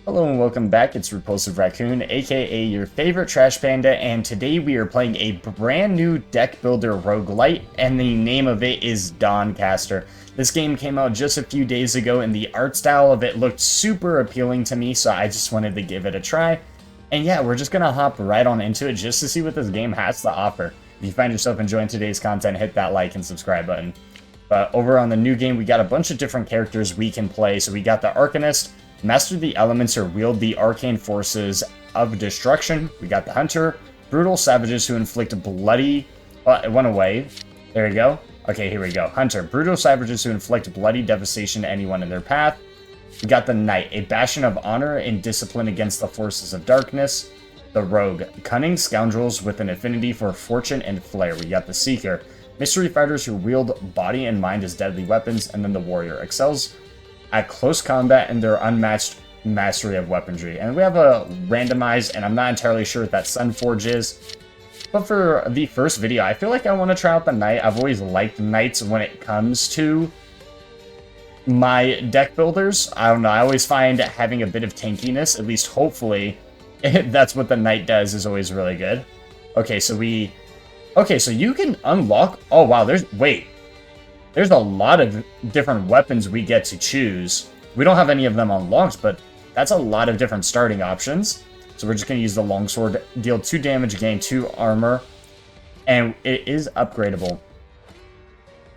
Hello and welcome back, it's Repulsive Raccoon, aka your favorite trash panda, and today we are playing a brand new Deckbuilder Roguelite, and the name of it is Dawncaster. This game came out just a few days ago, and the art style of it looked super appealing to me, so I just wanted to give it a try. And yeah, we're just gonna hop right on into it just to see what this game has to offer. If you find yourself enjoying today's content, hit that like and subscribe button. But over on the new game, we got a bunch of different characters we can play. So we got the Arcanist, master the elements or wield the arcane forces of destruction. We got the Hunter, brutal savages who inflict bloody... it went away. There we go. Okay, here we go. Hunter, brutal savages who inflict bloody devastation to anyone in their path. We got the Knight, a bastion of honor and discipline against the forces of darkness. The Rogue, cunning scoundrels with an affinity for fortune and flair. We got the Seeker, mystery fighters who wield body and mind as deadly weapons. And then the Warrior, excels at close combat and their unmatched mastery of weaponry. And we have a randomized, and I'm not entirely sure what that Sunforge is. But for the first video, I feel like I want to try out the Knight. I've always liked Knights when it comes to my deck builders. I don't know, I always find having a bit of tankiness, at least hopefully, that's what the Knight does, is always really good. Okay, so you can unlock... Oh, wow, There's a lot of different weapons we get to choose. We don't have any of them unlocked, but that's a lot of different starting options. So we're just going to use the longsword, deal 2 damage, gain 2 armor, and it is upgradable.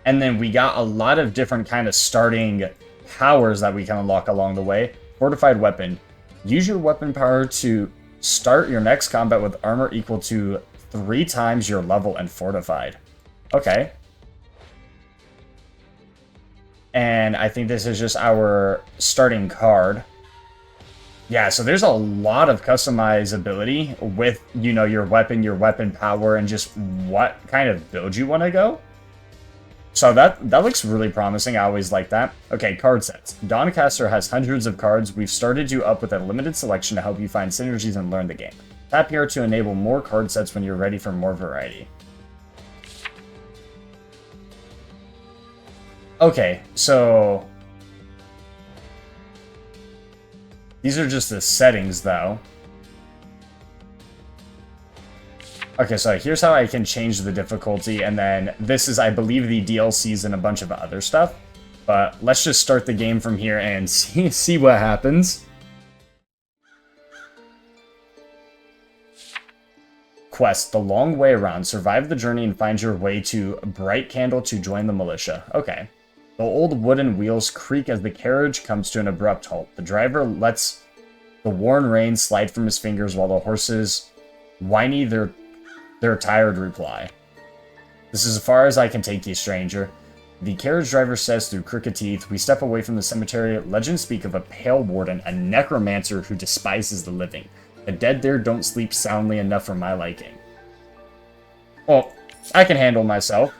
And then we got a lot of different kind of starting powers that we can unlock along the way. Fortified weapon. Use your weapon power to start your next combat with armor equal to 3 times your level and fortified. Okay. And I think this is just our starting card. Yeah, so there's a lot of customizability with, you know, your weapon power, and just what kind of build you want to go. So that looks really promising. I always like that. Okay, card sets. Dawncaster has hundreds of cards. We've started you up with a limited selection to help you find synergies and learn the game. Tap here to enable more card sets when you're ready for more variety. Okay, so these are just the settings, though. Okay, so here's how I can change the difficulty, and then this is, I believe, the DLCs and a bunch of other stuff. But let's just start the game from here and see what happens. Quest, the long way around. Survive the journey and find your way to Brightcandle to join the militia. Okay. The old wooden wheels creak as the carriage comes to an abrupt halt. The driver lets the worn reins slide from his fingers while the horses whiny their tired reply. This is as far as I can take you, stranger. The carriage driver says through crooked teeth. We step away from the cemetery. Legends speak of a pale warden, a necromancer who despises the living. The dead there don't sleep soundly enough for my liking. Well, I can handle myself.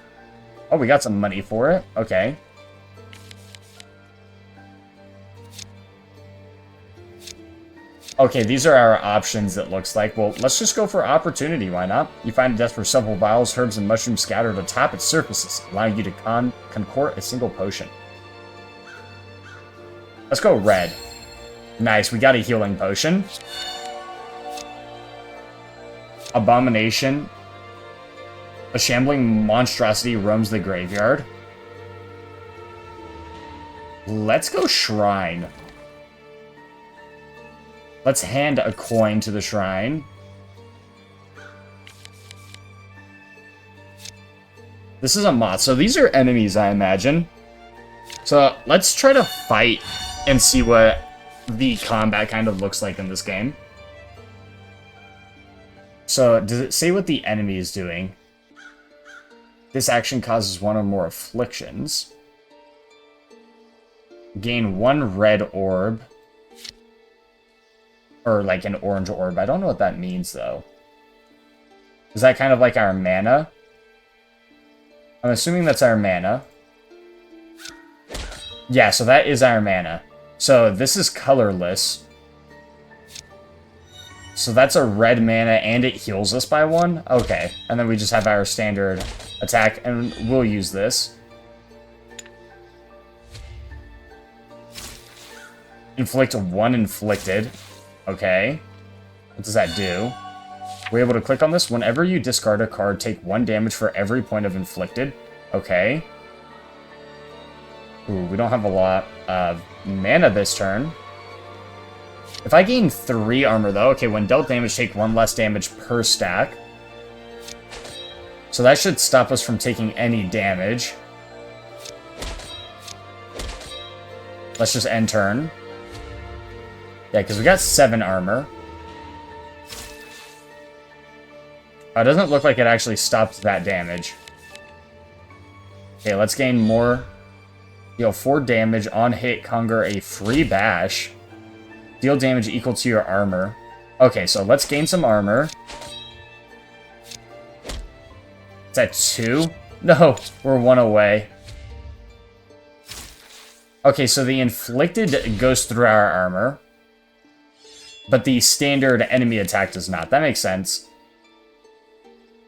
Oh, we got some money for it. Okay. Okay, these are our options, it looks like. Well, let's just go for opportunity, why not? You find a desk for several vials, herbs, and mushrooms scattered atop its surfaces, allowing you to concoct a single potion. Let's go red. Nice, we got a healing potion. Abomination. A shambling monstrosity roams the graveyard. Let's go shrine. Let's hand a coin to the shrine. This is a moth. So these are enemies, I imagine. So let's try to fight and see what the combat kind of looks like in this game. So does it say what the enemy is doing? This action causes 1 or more afflictions. Gain 1 red orb. Or like an orange orb. I don't know what that means, though. Is that kind of like our mana? I'm assuming that's our mana. Yeah, so that is our mana. So this is colorless. So that's a red mana, and it heals us by 1? Okay. And then we just have our standard attack, and we'll use this. Inflict 1 inflicted. Okay. What does that do? We're able to click on this. Whenever you discard a card, take 1 damage for every point of inflicted. Okay. Ooh, we don't have a lot of mana this turn. If I gain 3 armor, though, okay, when dealt damage, take 1 less damage per stack. So that should stop us from taking any damage. Let's just end turn. Yeah, because we got 7 armor. It doesn't look like it actually stopped that damage. Okay, let's gain more. Deal 4 damage on hit, conjure a free bash. Deal damage equal to your armor. Okay, so let's gain some armor. Is that 2? No, we're 1 away. Okay, so the inflicted goes through our armor. But the standard enemy attack does not. That makes sense.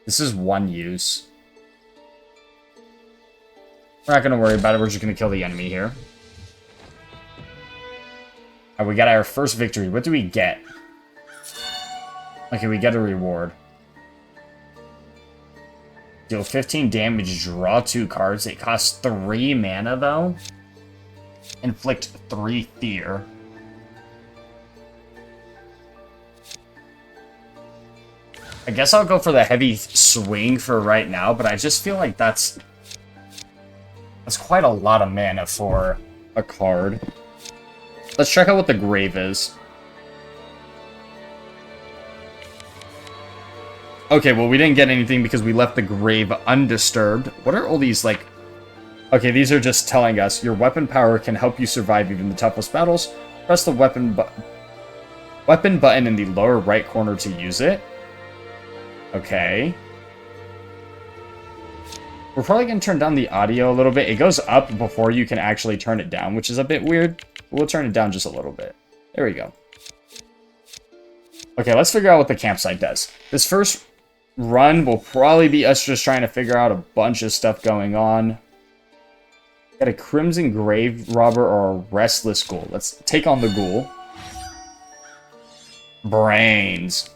This is 1 use. We're not going to worry about it. We're just going to kill the enemy here. Alright, we got our first victory. What do we get? Okay, we get a reward. Deal 15 damage, draw 2 cards. It costs 3 mana, though. Inflict 3 fear. I guess I'll go for the heavy swing for right now, but I just feel like that's quite a lot of mana for a card. Let's check out what the grave is. Okay, well, we didn't get anything because we left the grave undisturbed. What are all these, like... Okay, these are just telling us your weapon power can help you survive even the toughest battles. Press the weapon button in the lower right corner to use it. Okay. We're probably going to turn down the audio a little bit. It goes up before you can actually turn it down, which is a bit weird. We'll turn it down just a little bit. There we go. Okay, let's figure out what the campsite does. This first run will probably be us just trying to figure out a bunch of stuff going on. Got a Crimson Grave Robber or a Restless Ghoul. Let's take on the Ghoul. Brains.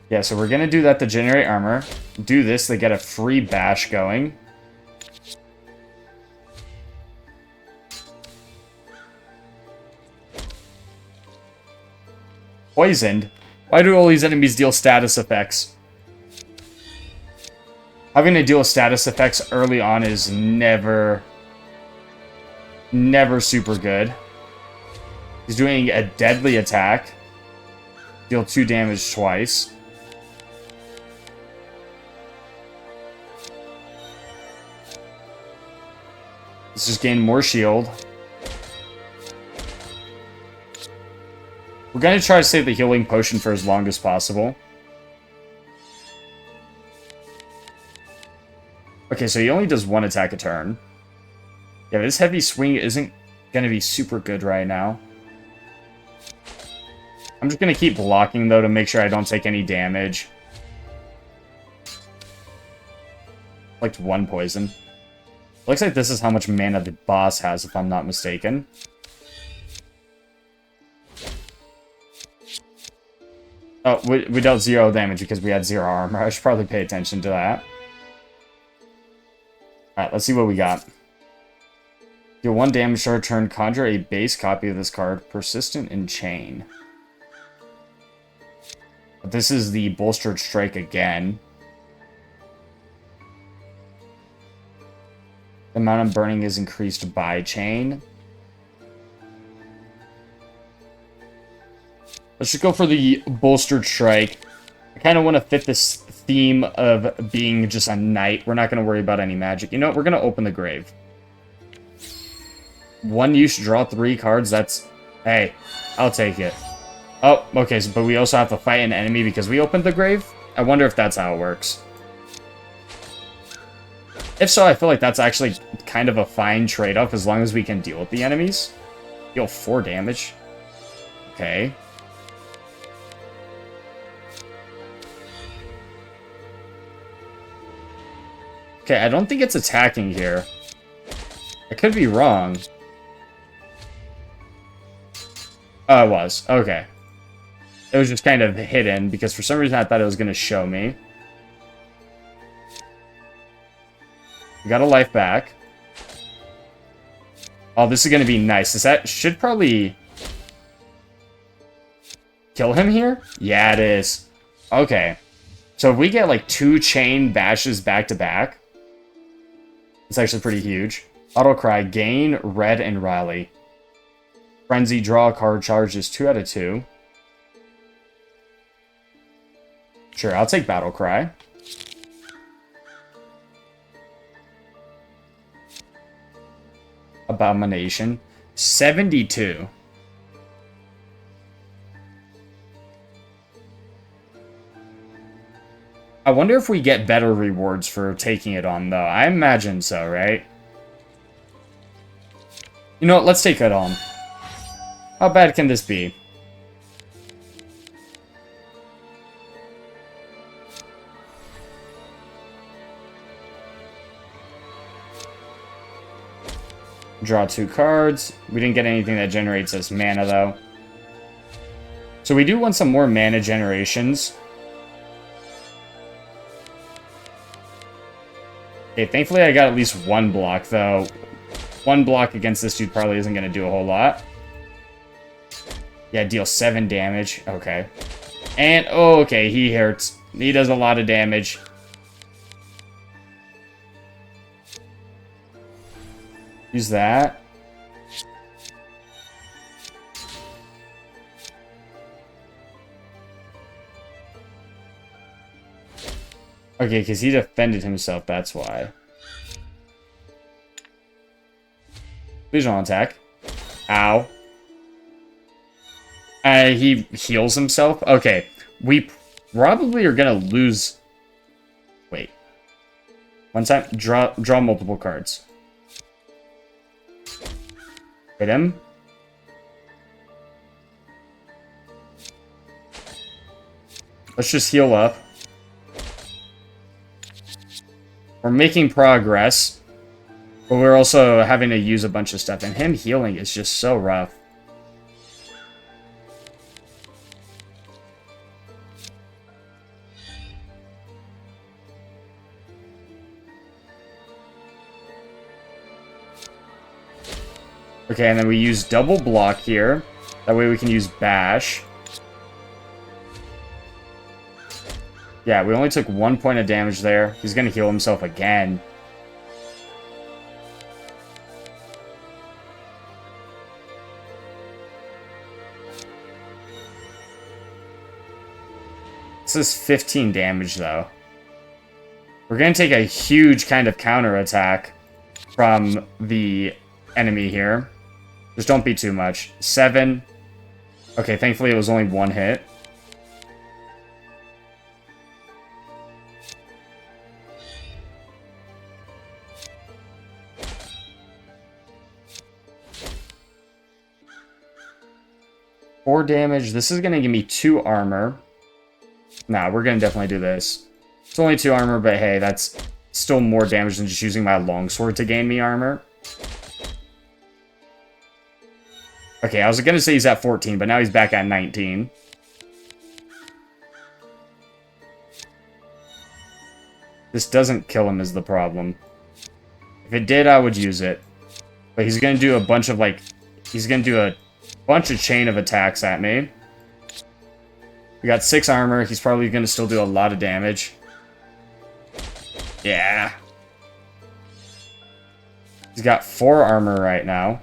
Yeah, so we're going to do that to generate armor. Do this to get a free bash going. Poisoned? Why do all these enemies deal status effects? Having to deal with status effects early on is never super good. He's doing a deadly attack. Deal 2 damage twice. Let's just gain more shield. We're going to try to save the healing potion for as long as possible. Okay, so he only does 1 attack a turn. Yeah, this heavy swing isn't going to be super good right now. I'm just going to keep blocking, though, to make sure I don't take any damage. Like 1 poison. Looks like this is how much mana the boss has, if I'm not mistaken. Oh, we dealt 0 damage because we had 0 armor. I should probably pay attention to that. Alright, let's see what we got. Deal 1 damage to our turn. Conjure a base copy of this card. Persistent and Chain. This is the Bolstered Strike again. The amount of burning is increased by Chain. Let's just go for the Bolstered Strike. I kind of want to fit this theme of being just a knight. We're not going to worry about any magic. You know what? We're going to open the grave. 1 use, draw 3 cards. That's... Hey, I'll take it. Oh, okay, so, but we also have to fight an enemy because we opened the grave? I wonder if that's how it works. If so, I feel like that's actually kind of a fine trade-off as long as we can deal with the enemies. Deal 4 damage. Okay. Okay, I don't think it's attacking here. I could be wrong. Oh, it was. Okay. It was just kind of hidden, because for some reason I thought it was going to show me. We got a life back. Oh, this is going to be nice. That should probably kill him here? Yeah, it is. Okay. So if we get like 2 chain bashes back to back, it's actually pretty huge. Auto Cry, gain, red, and rally. Frenzy, draw a card, charges 2 out of 2. Sure, I'll take Battle Cry. Abomination. 72. I wonder if we get better rewards for taking it on, though. I imagine so, right? You know what? Let's take it on. How bad can this be? Draw 2 cards. We didn't get anything that generates us mana, though. So we do want some more mana generations. Okay, thankfully I got at least 1 block, though. 1 block against this dude probably isn't going to do a whole lot. Yeah, deal 7 damage. Okay. And, oh, okay, he hurts. He does a lot of damage. Use that. Okay, because he defended himself, that's why. Please don't attack. Ow. He heals himself? Okay. We probably are gonna lose... Wait. One time, draw multiple cards. Hit him. Let's just heal up. We're making progress, but we're also having to use a bunch of stuff, and him healing is just so rough. Okay, and then we use double block here. That way we can use bash. Yeah, we only took 1 point of damage there. He's gonna heal himself again. This is 15 damage, though. We're gonna take a huge kind of counterattack from the enemy here. Just don't be too much. 7. Okay, thankfully it was only 1 hit. Four damage. This is going to give me 2 armor. Nah, we're going to definitely do this. It's only 2 armor, but hey, that's still more damage than just using my longsword to gain me armor. Okay, I was going to say he's at 14, but now he's back at 19. This doesn't kill him is the problem. If it did, I would use it. But he's going to do a bunch of, like... He's going to do a bunch of chain of attacks at me. We got 6 armor. He's probably going to still do a lot of damage. Yeah. He's got 4 armor right now.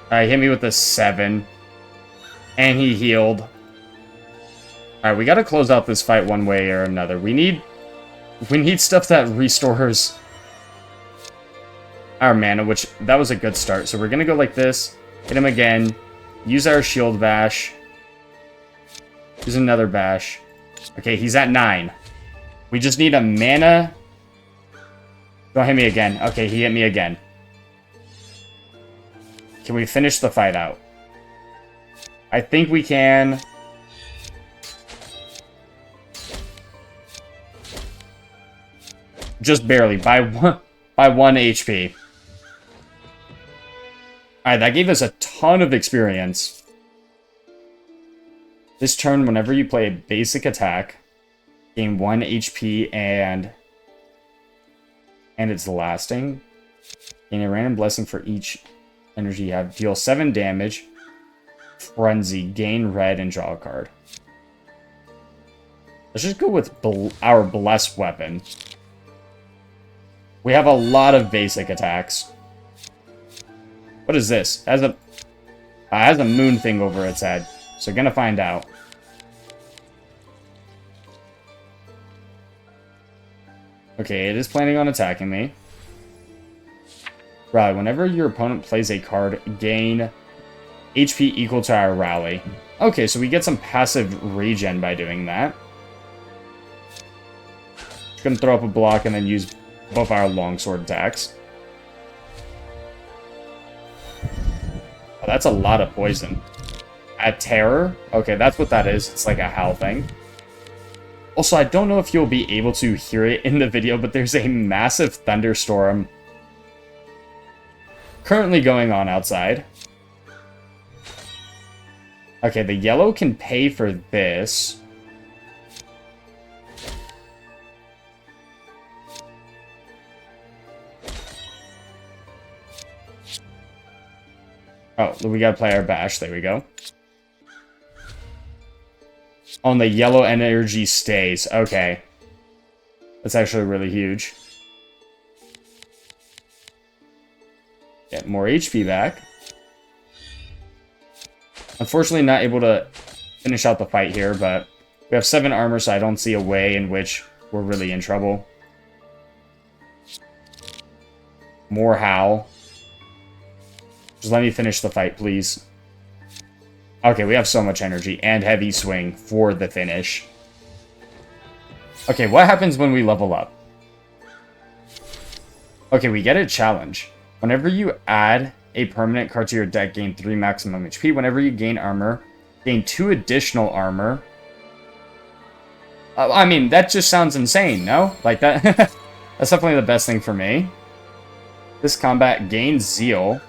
Alright, hit me with a 7. And he healed. Alright, we gotta close out this fight one way or another. We need stuff that restores our mana, which that was a good start. So we're gonna go like this, hit him again, use our shield bash, use another bash. Okay, he's at 9. We just need a mana. Don't hit me again. Okay, he hit me again. Can we finish the fight out? I think we can. Just barely, by one HP. Alright, that gave us a ton of experience. This turn, whenever you play a basic attack, gain 1 HP and it's lasting. Gain a random blessing for each energy you have. Deal 7 damage. Frenzy. Gain red and draw a card. Let's just go with our blessed weapon. We have a lot of basic attacks. What is this? It has a moon thing over its head. So gonna find out. Okay, it is planning on attacking me. Rally. Whenever your opponent plays a card, gain HP equal to our rally. Okay, so we get some passive regen by doing that. Just gonna throw up a block and then use both our longsword attacks. Oh, that's a lot of poison. Add terror? Okay, that's what that is. It's like a howl thing. Also, I don't know if you'll be able to hear it in the video, but there's a massive thunderstorm currently going on outside. Okay, the yellow can pay for this. Oh, we gotta play our bash. There we go. On the yellow energy stays. Okay. That's actually really huge. Get more HP back. Unfortunately, not able to finish out the fight here, but we have 7 armor, so I don't see a way in which we're really in trouble. More howl. Just let me finish the fight, please. Okay, we have so much energy and heavy swing for the finish. Okay, what happens when we level up? Okay, we get a challenge. Whenever you add a permanent card to your deck, gain 3 maximum HP. Whenever you gain armor, gain 2 additional armor. I mean, that just sounds insane, no? Like that. That's definitely the best thing for me. This combat gains zeal.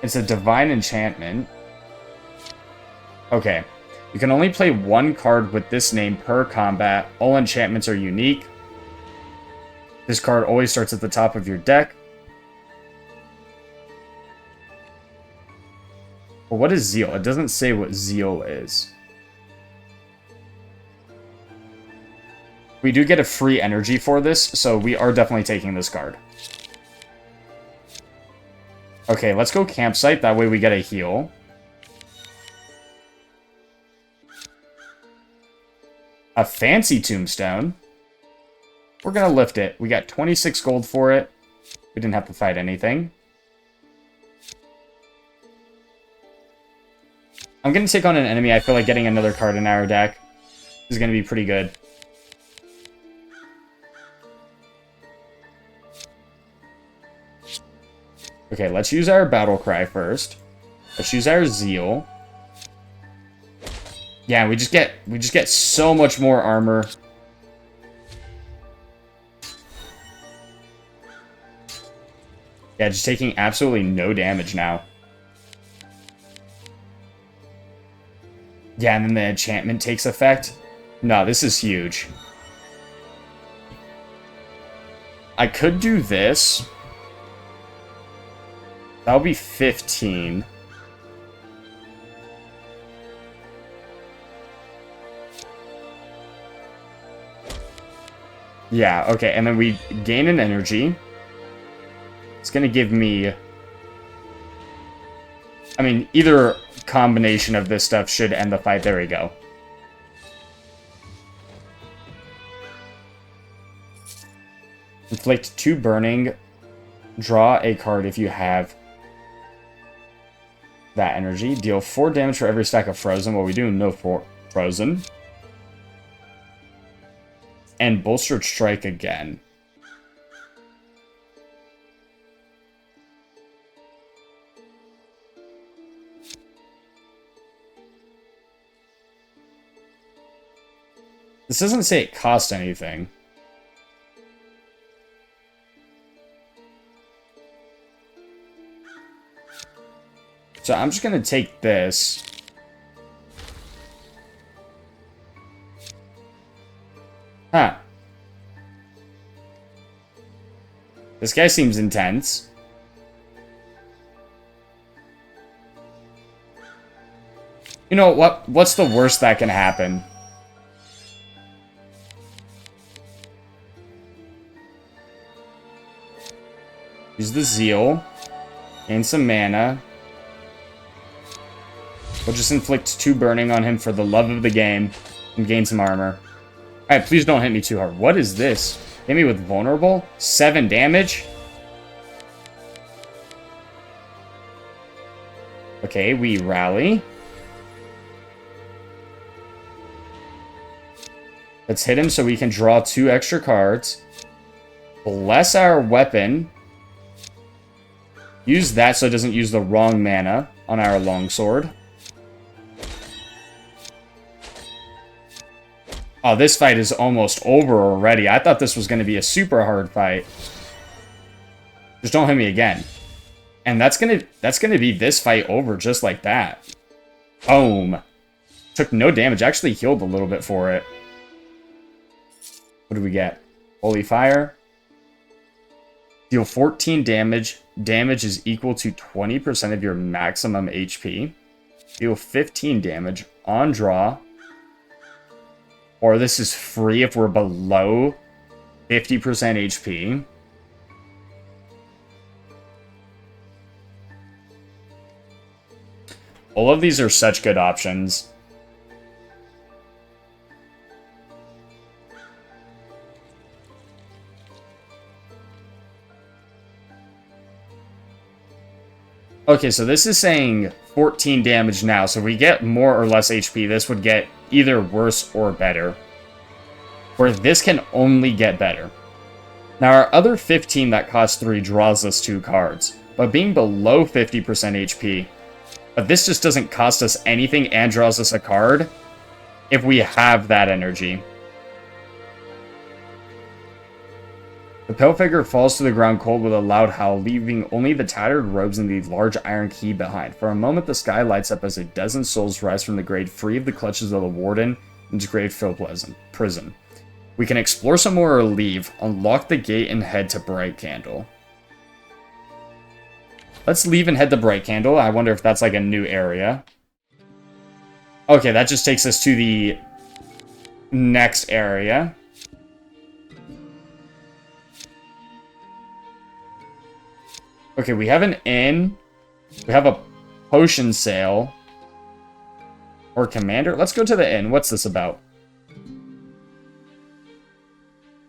It's a divine enchantment. Okay. You can only play 1 card with this name per combat. All enchantments are unique. This card always starts at the top of your deck. But what is zeal? It doesn't say what zeal is. We do get a free energy for this, so we are definitely taking this card. Okay, let's go campsite. That way we get a heal. A fancy tombstone. We're gonna lift it. We got 26 gold for it. We didn't have to fight anything. I'm gonna take on an enemy. I feel like getting another card in our deck is gonna be pretty good. Okay, let's use our battle cry first. Let's use our zeal. Yeah, we just get so much more armor. Yeah, just taking absolutely no damage now. Yeah, and then the enchantment takes effect. No, this is huge. I could do this. That'll be 15. Yeah, okay, and then we gain an energy. It's gonna give me... I mean, either combination of this stuff should end the fight. There we go. Inflict 2 burning. Draw a card if you have that energy. Deal 4 damage for every stack of frozen. Well, we do no frozen. And bolstered strike again. This doesn't say it costs anything. So I'm just going to take this. Huh. This guy seems intense. You know, what's the worst that can happen? Use the Zeal. Gain some mana. We'll just inflict 2 burning on him for the love of the game. And gain some armor. Alright, please don't hit me too hard. What is this? Hit me with vulnerable? 7 damage? Okay, we rally. Let's hit him so we can draw 2 extra cards. Bless our weapon. Use that so it doesn't use the wrong mana on our longsword. Oh, this fight is almost over already. I thought this was going to be a super hard fight. Just don't hit me again. And that's gonna be this fight over just like that. Boom. Took no damage. Actually healed a little bit for it. What do we get? Holy Fire. Deal 14 damage. Damage is equal to 20% of your maximum HP. Deal 15 damage on draw. Or this is free if we're below 50% HP. All of these are such good options. Okay, so this is saying 14 damage now. So if we get more or less HP, this would get either worse or better. Where this can only get better. Now our other 15 that costs 3 draws us 2 cards. But being below 50% HP, but this just doesn't cost us anything and draws us a card if we have that energy. The pale figure falls to the ground cold with a loud howl, leaving only the tattered robes and the large iron key behind. For a moment, the sky lights up as a dozen souls rise from the grave, free of the clutches of the Warden and his grave-filled prison. We can explore some more or leave, unlock the gate, and head to Brightcandle. Let's leave and head to Brightcandle. I wonder if that's like a new area. Okay, that just takes us to the next area. Okay, we have an inn. We have a potion sale. Or commander. Let's go to the inn. What's this about?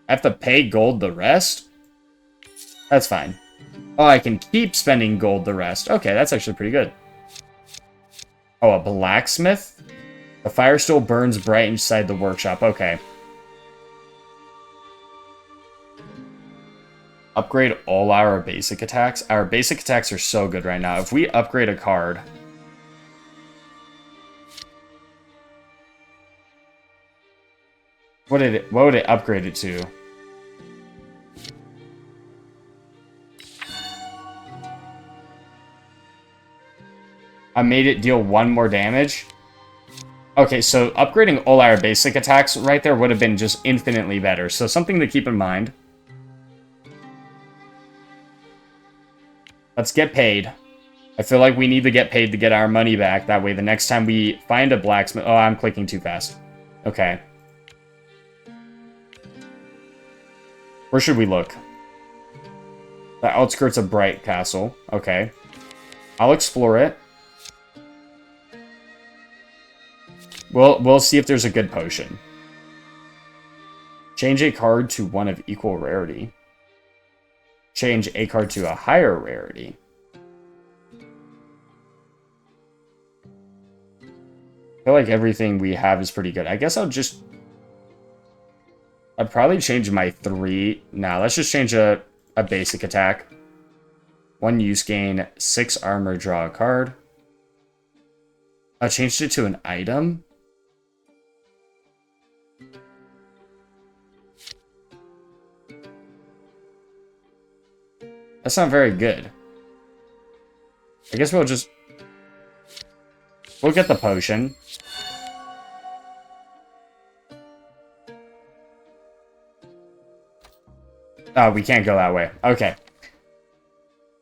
I have to pay gold the rest? That's fine. Oh, I can keep spending gold the rest. Okay, that's actually pretty good. Oh, a blacksmith? The fire still burns bright inside the workshop. Okay. Upgrade all our basic attacks. Our basic attacks are so good right now. If we upgrade a card... What would it upgrade it to? I made it deal 1 more damage. Okay, so upgrading all our basic attacks right there would have been just infinitely better. So something to keep in mind. Let's get paid. I feel like we need to get paid to get our money back. That way the next time we find a blacksmith... Oh, I'm clicking too fast. Okay. Where should we look? The outskirts of Brightcastle. Okay. I'll explore it. We'll see if there's a good potion. Change a card to one of equal rarity. Change a card to a higher rarity. I feel like everything we have is pretty good. I guess I'd probably change my 3. Nah, let's just change a basic attack. 1 use gain, 6 armor, draw a card. I changed it to an item. That's not very good. I guess we'll get the potion. Oh, we can't go that way. Okay.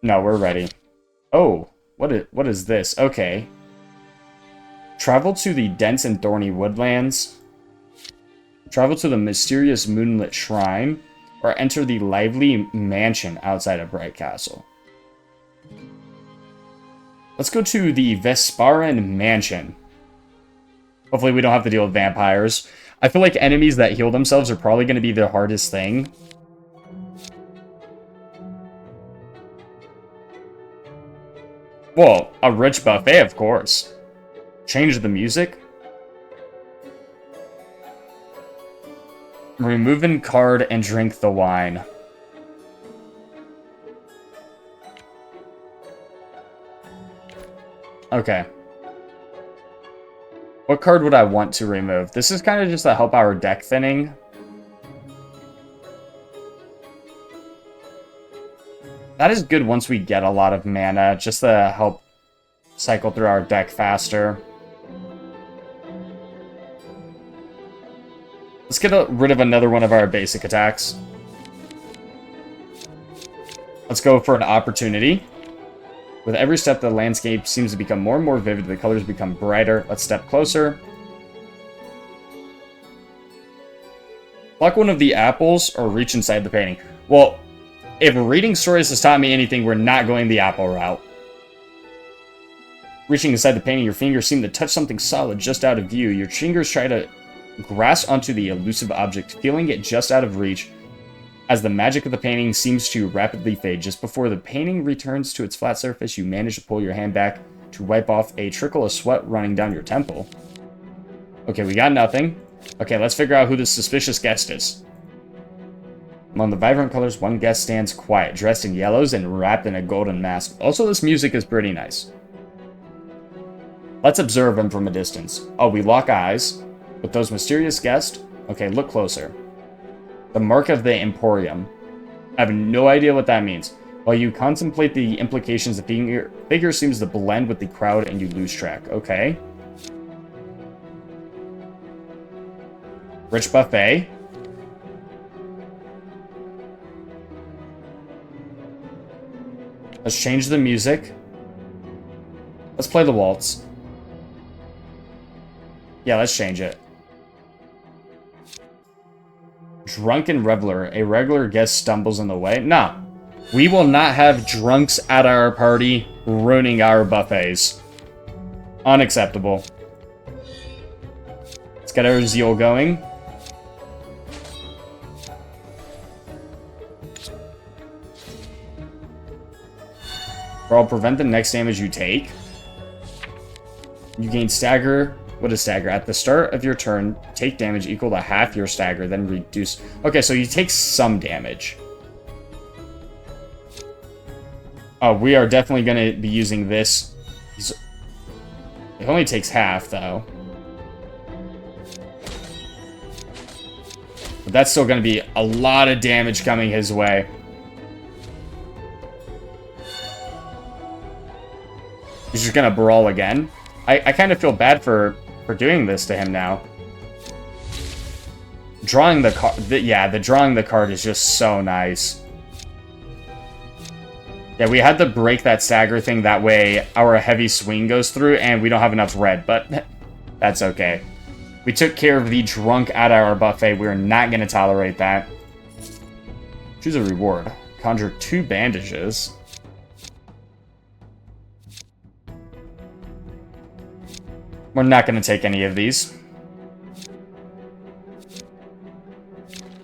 No, we're ready. Oh, what is this? Okay. Travel to the dense and thorny woodlands. Travel to the mysterious moonlit shrine. Or enter the lively mansion outside of Brightcastle. Let's go to the Vesparin Mansion. Hopefully we don't have to deal with vampires. I feel like enemies that heal themselves are probably going to be the hardest thing. Well, a rich buffet, of course. Change the music. Remove an card and drink the wine. Okay. What card would I want to remove? This is kind of just to help our deck thinning. That is good once we get a lot of mana, just to help cycle through our deck faster. Let's get rid of another one of our basic attacks. Let's go for an opportunity. With every step, the landscape seems to become more and more vivid. The colors become brighter. Let's step closer. Pluck one of the apples or reach inside the painting. Well, if reading stories has taught me anything, we're not going the apple route. Reaching inside the painting, your fingers seem to touch something solid just out of view. Your fingers try to grasp onto the elusive object, feeling it just out of reach, as the magic of the painting seems to rapidly fade. Just before the painting returns to its flat surface, you manage to pull your hand back to wipe off a trickle of sweat running down your temple. Okay, we got nothing. Okay, let's figure out who this suspicious guest is. Among the vibrant colors, one guest stands quiet, dressed in yellows and wrapped in a golden mask. Also, this music is pretty nice. Let's observe him from a distance. Oh, we lock eyes with those mysterious guests. Okay, look closer. The mark of the Emporium. I have no idea what that means. While you contemplate the implications, the figure seems to blend with the crowd and you lose track. Okay. Rich buffet. Let's change the music. Let's play the waltz. Yeah, let's change it. Drunken reveler. A regular guest stumbles in the way. No. We will not have drunks at our party ruining our buffets. Unacceptable. Let's get our zeal going. I'll prevent the next damage you take. You gain stagger. What is stagger? At the start of your turn, take damage equal to half your stagger, then reduce. Okay, so you take some damage. Oh, we are definitely going to be using this. It only takes half, though. But that's still going to be a lot of damage coming his way. He's just going to brawl again. I kind of feel bad for doing this to him now. Drawing the card... Yeah, the drawing the card is just so nice. Yeah, we had to break that stagger thing. That way our heavy swing goes through and we don't have enough red. But that's okay. We took care of the drunk at our buffet. We're not going to tolerate that. Choose a reward. Conjure 2 bandages. We're not going to take any of these.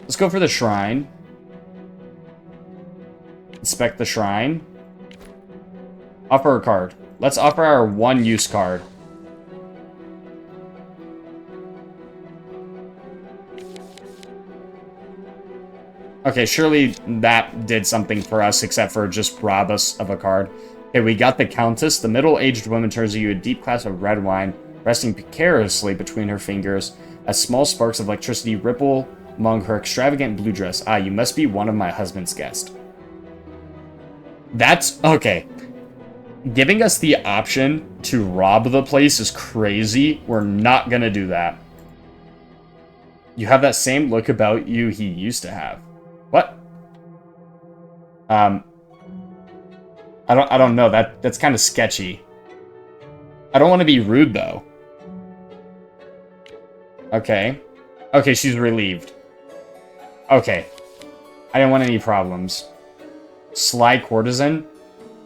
Let's go for the shrine. Inspect the shrine. Offer a card. Let's offer our 1-use card. Okay, surely that did something for us except for just rob us of a card. Okay, we got the Countess. The middle-aged woman turns to you a deep glass of red wine, resting precariously between her fingers, as small sparks of electricity ripple among her extravagant blue dress. Ah, you must be one of my husband's guests. That's... Okay. Giving us the option to rob the place is crazy. We're not gonna do that. You have that same look about you he used to have. What? I don't know. That's kind of sketchy. I don't want to be rude, though. Okay. Okay, she's relieved. Okay. I didn't want any problems. Sly courtesan?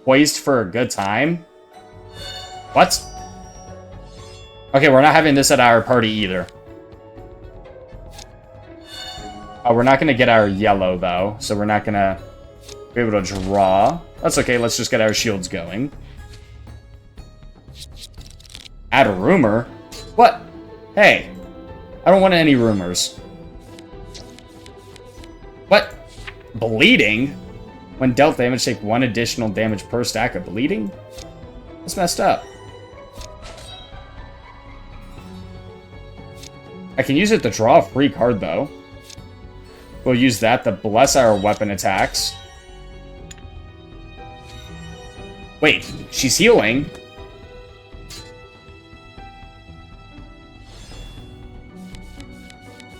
Poised for a good time? What? Okay, we're not having this at our party either. We're not going to get our yellow, though, so we're not going to be able to draw. That's okay, let's just get our shields going. Add a rumor? What? Hey, I don't want any rumors. What? Bleeding? When dealt damage, take 1 additional damage per stack of bleeding? That's messed up. I can use it to draw a free card, though. We'll use that to bless our weapon attacks. Wait, she's healing?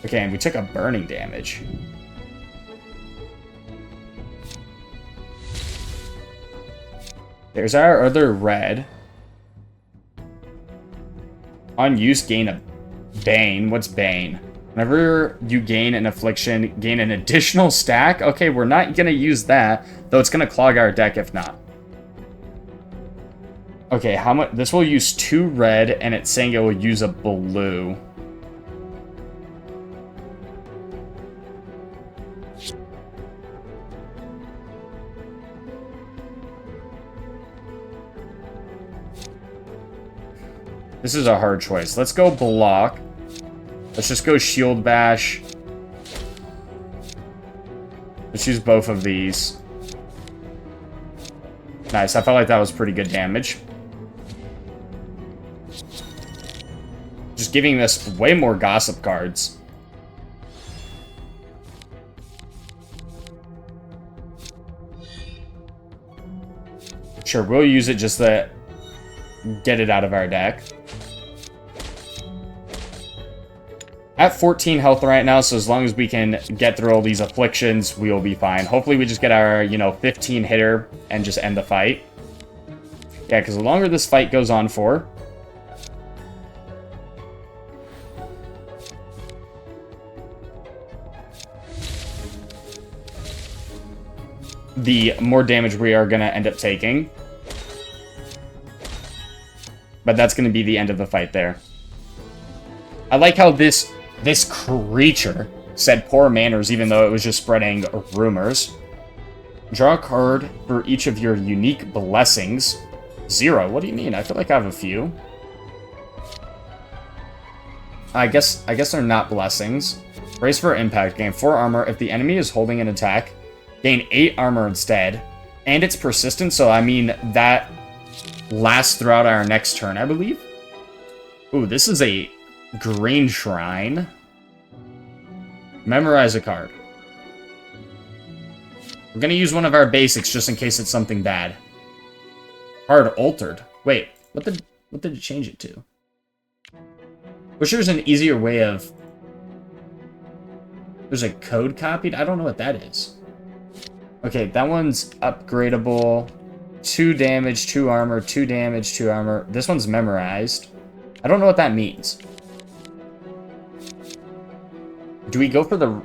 Okay, and we took a burning damage. There's our other red. On use, gain a Bane. What's Bane? Whenever you gain an affliction, gain an additional stack. Okay, we're not going to use that, though it's going to clog our deck if not. Okay, how much? This will use 2 red, and it's saying it will use a blue. This is a hard choice. Let's go block. Let's just go shield bash. Let's use both of these. Nice. I felt like that was pretty good damage. Just giving us way more gossip cards. Sure, we'll use it just to get it out of our deck. At 14 health right now, so as long as we can get through all these afflictions, we will be fine. Hopefully we just get our, 15 hitter and just end the fight. Yeah, because the longer this fight goes on for, the more damage we are going to end up taking. But that's going to be the end of the fight there. I like how this creature said poor manners, even though it was just spreading rumors. Draw a card for each of your unique blessings. 0? What do you mean? I feel like I have a few. I guess they're not blessings. Brace for impact. Gain 4 armor. If the enemy is holding an attack, gain 8 armor instead. And it's persistent, so I mean that lasts throughout our next turn, I believe. Ooh, this is a green shrine. Memorize a card. We're gonna use one of our basics just in case it's something bad. Card altered. Wait, what did it change it to? Wish there's an easier way of... There's a code copied? I don't know what that is. Okay, that one's upgradable. 2 damage, 2 armor, 2 damage, 2 armor. This one's memorized. I don't know what that means. Do we go for the...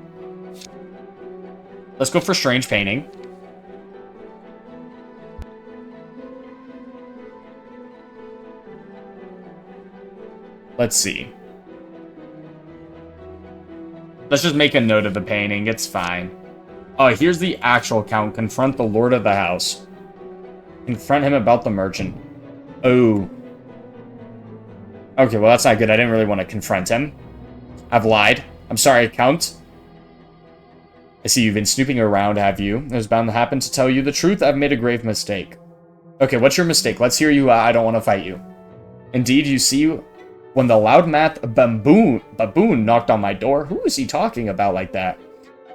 Let's go for Strange Painting. Let's see. Let's just make a note of the painting. It's fine. Oh, here's the actual count. Confront the Lord of the House. Confront him about the merchant. Oh. Okay, well, that's not good. I didn't really want to confront him. I've lied. I'm sorry, Count. I see you've been snooping around, have you? It was bound to happen. To tell you the truth, I've made a grave mistake. Okay, what's your mistake? Let's hear you. I don't want to fight you. Indeed, you see, when the loudmouth baboon knocked on my door, who is he talking about like that?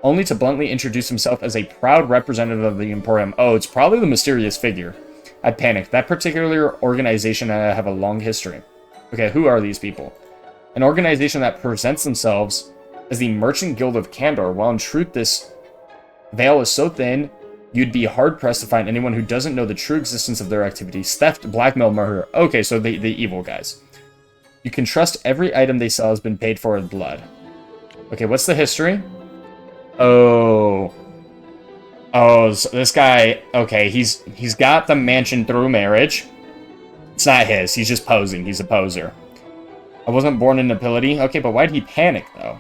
only to bluntly introduce himself as a proud representative of the Emporium. Oh, it's probably the mysterious figure. I panicked. That particular organization have a long history. Okay, who are these people? An organization that presents themselves as the Merchant Guild of Candor, while in truth this veil is so thin, you'd be hard-pressed to find anyone who doesn't know the true existence of their activities. Theft, blackmail, murder. Okay, so the evil guys. You can trust every item they sell has been paid for in blood. Okay, what's the history? Oh, so this guy, okay, he's got the mansion through marriage. It's not his, he's just posing, he's a poser. I wasn't born in nobility. Okay, but why'd he panic, though?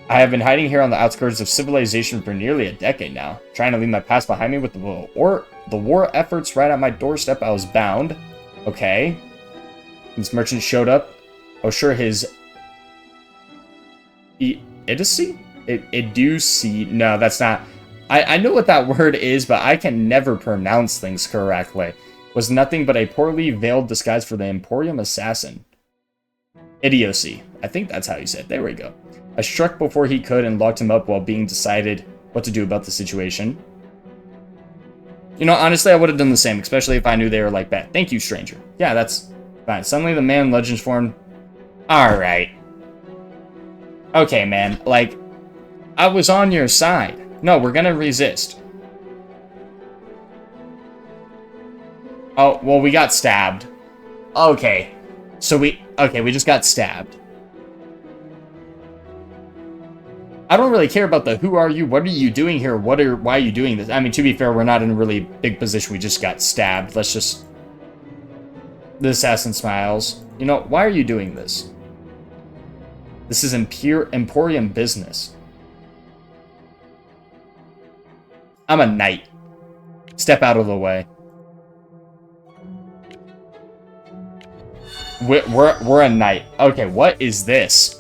I have been hiding here on the outskirts of civilization for nearly a decade now, trying to leave my past behind me with the war efforts right at my doorstep. I was bound. Okay. This merchant showed up. Oh, sure, his... Idiocy? Iducy? No, that's not... I know what that word is, but I can never pronounce things correctly. Was nothing but a poorly veiled disguise for the Emporium assassin. Idiocy. I think that's how you said it. There we go. I struck before he could and locked him up while being decided what to do about the situation. You know, honestly, I would have done the same, especially if I knew they were like that. Thank you, stranger. Yeah, that's fine. Suddenly the man legends formed. Alright. Okay, man. Like, I was on your side. No, we're gonna resist. Oh, well, we got stabbed. Okay. So we just got stabbed. I don't really care about the who are you, what are you doing here, why are you doing this? I mean, to be fair, we're not in a really big position, we just got stabbed. Let's just... The assassin smiles. You know, why are you doing this? This is Emporium business. I'm a knight. Step out of the way. We're a knight. Okay, what is this?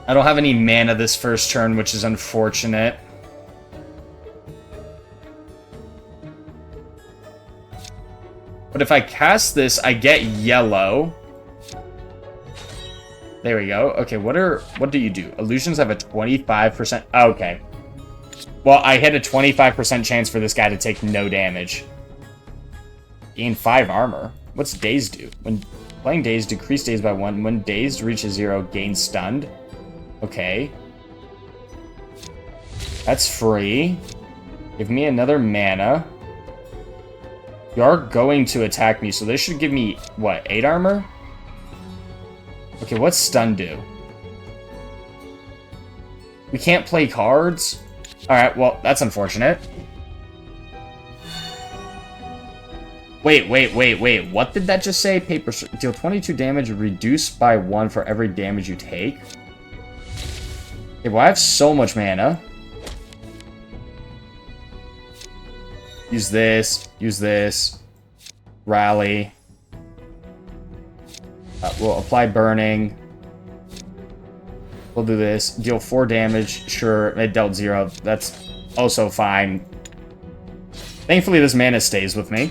I don't have any mana this first turn, which is unfortunate. But if I cast this, I get yellow. There we go. Okay, what do you do? Illusions have a 25%. Okay. Well, I had a 25% chance for this guy to take no damage. Gain 5 armor. What's Dazed do? When playing Dazed, decrease Dazed by 1. When Dazed reaches 0, gain Stunned. Okay. That's free. Give me another mana. You are going to attack me, so this should give me, what, 8 armor? Okay, what's Stun do? We can't play cards? Alright, well, that's unfortunate. Wait. What did that just say? Paper deal 22 damage, reduced by 1 for every damage you take. Okay, well, I have so much mana. Use this. Rally. We'll apply burning. We'll do this. Deal 4 damage. Sure, it dealt 0. That's also fine. Thankfully, this mana stays with me.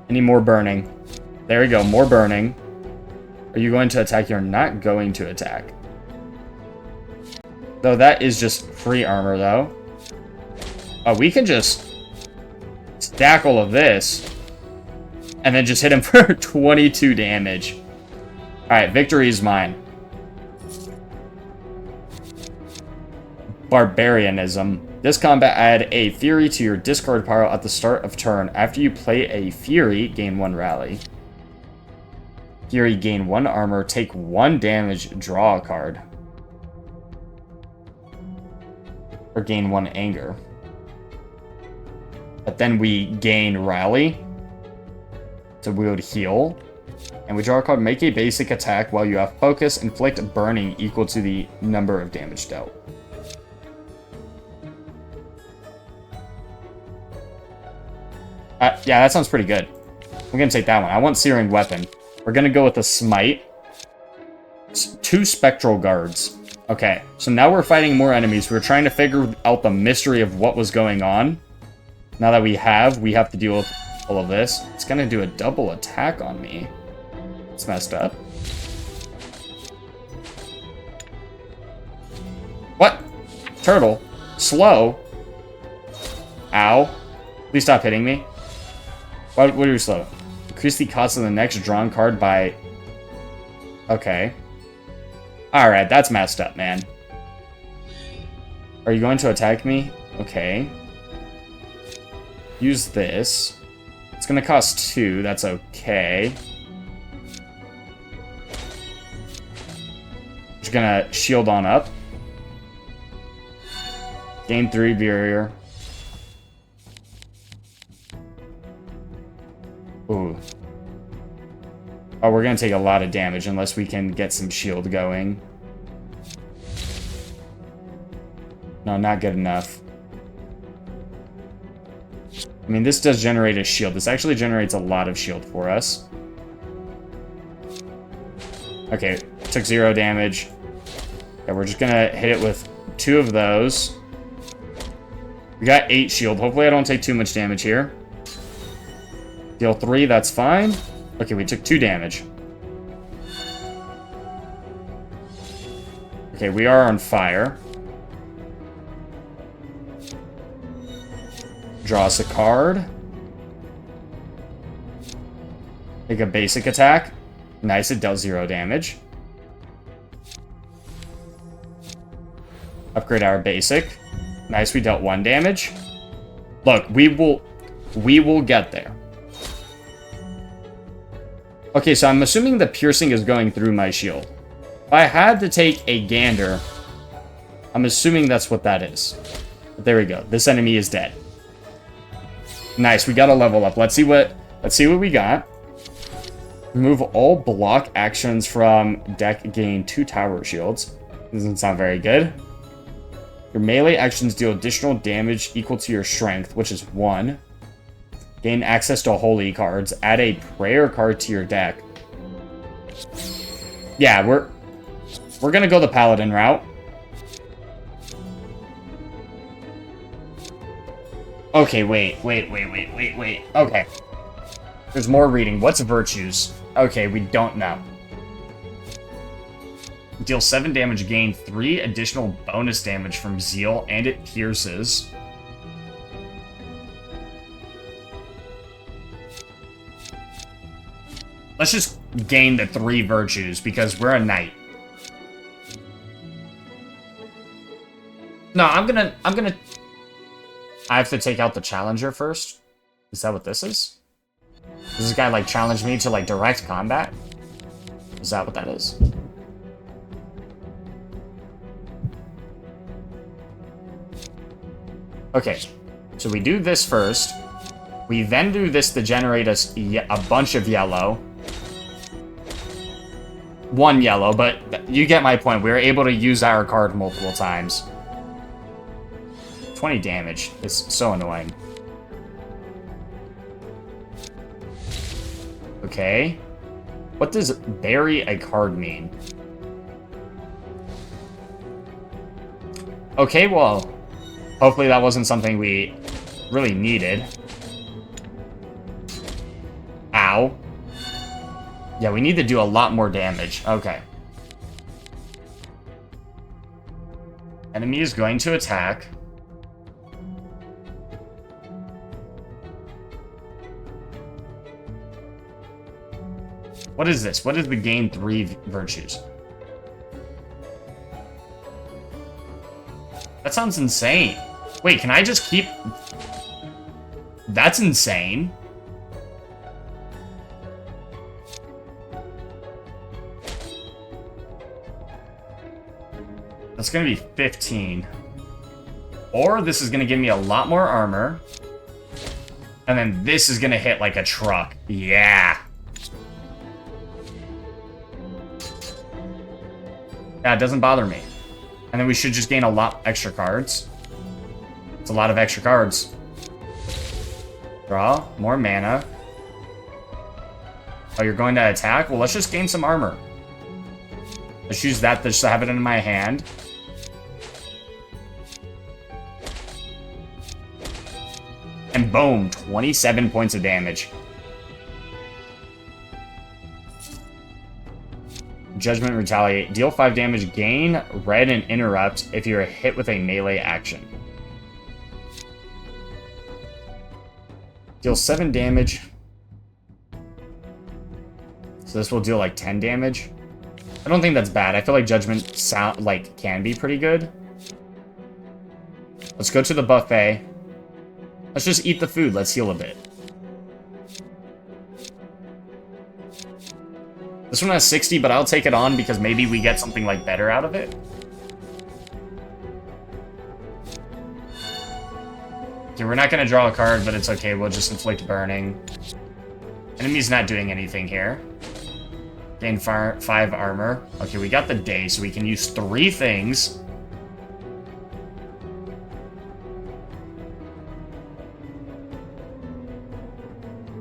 Any more burning? There we go, more burning. Are you going to attack? You're not going to attack. Though that is just free armor, though. Oh, we can just stack all of this. And then just hit him for 22 damage. Alright, victory is mine. Barbarianism. This combat, add a Fury to your discard pile at the start of turn. After you play a Fury, gain 1 rally. Fury, gain 1 armor, take 1 damage, draw a card. Or gain 1 anger. But then we gain rally to wield heal. And we draw a card, make a basic attack while you have focus, inflict burning equal to the number of damage dealt. Yeah, that sounds pretty good. We're gonna take that one. I want Searing Weapon. We're gonna go with a Smite. 2 Spectral Guards. Okay, so now we're fighting more enemies. We're trying to figure out the mystery of what was going on. Now that we have to deal with All of this. It's gonna do a double attack on me. It's messed up. What? Turtle? Slow? Ow. Please stop hitting me. What are you slow? Increase the cost of the next drawn card by... Okay. Alright, that's messed up, man. Are you going to attack me? Okay. Use this. It's gonna cost 2, that's okay. Just gonna shield on up. Gain 3 barrier. Ooh. Oh, we're gonna take a lot of damage unless we can get some shield going. No, not good enough. I mean, this does generate a shield. This actually generates a lot of shield for us. Okay, took 0 damage. Yeah, we're just gonna hit it with 2 of those. We got 8 shield. Hopefully I don't take too much damage here. Deal 3, that's fine. Okay, we took 2 damage. Okay, we are on fire. Draw us a card. Make a basic attack. Nice, it dealt 0 damage. Upgrade our basic. Nice, we dealt 1 damage. Look, we will get there. Okay, so I'm assuming the piercing is going through my shield. If I had to take a gander, I'm assuming that's what that is. But there we go. This enemy is dead. Nice, we got a level up. Let's see what we got. Remove all block actions from deck, gain 2 tower shields. Doesn't sound very good. Your melee actions deal additional damage equal to your strength, which is 1. Gain access to holy cards. Add a prayer card to your deck. Yeah, we're gonna go the paladin route. Okay, wait. Okay. There's more reading. What's virtues? Okay, we don't know. Deal 7 damage, gain 3 additional bonus damage from Zeal, and it pierces. Let's just gain the 3 virtues, because we're a knight. No, I'm gonna... I have to take out the challenger first? Is that what this is? Does this guy, like, challenge me to, like, direct combat? Is that what that is? Okay, so we do this first. We then do this to generate us a bunch of yellow. 1 yellow, but you get my point. We're able to use our card multiple times. 20 damage. It's so annoying. Okay. What does bury a card mean? Okay, well, hopefully that wasn't something we really needed. Ow. Yeah, we need to do a lot more damage. Okay. Enemy is going to attack. What is this? What is the gain 3 virtues? That sounds insane. Wait, can I just keep... That's insane. That's gonna be 15. Or this is gonna give me a lot more armor. And then this is gonna hit like a truck. Yeah. Yeah, it doesn't bother me. And then we should just gain a lot extra cards. It's a lot of extra cards. Draw, more mana. Oh, you're going to attack? Well, let's just gain some armor. Let's use that to just have it in my hand. And boom, 27 points of damage. Judgment Retaliate. Deal 5 damage, gain red and interrupt if you are hit with a melee action. Deal 7 damage. So this will deal like 10 damage. I don't think that's bad. I feel like Judgment can be pretty good. Let's go to the buffet. Let's just eat the food. Let's heal a bit. This one has 60, but I'll take it on because maybe we get something like better out of it. Okay, we're not going to draw a card, but it's okay. We'll just inflict burning. Enemy's not doing anything here. Gain 5 armor. Okay, we got the day, so we can use 3 things.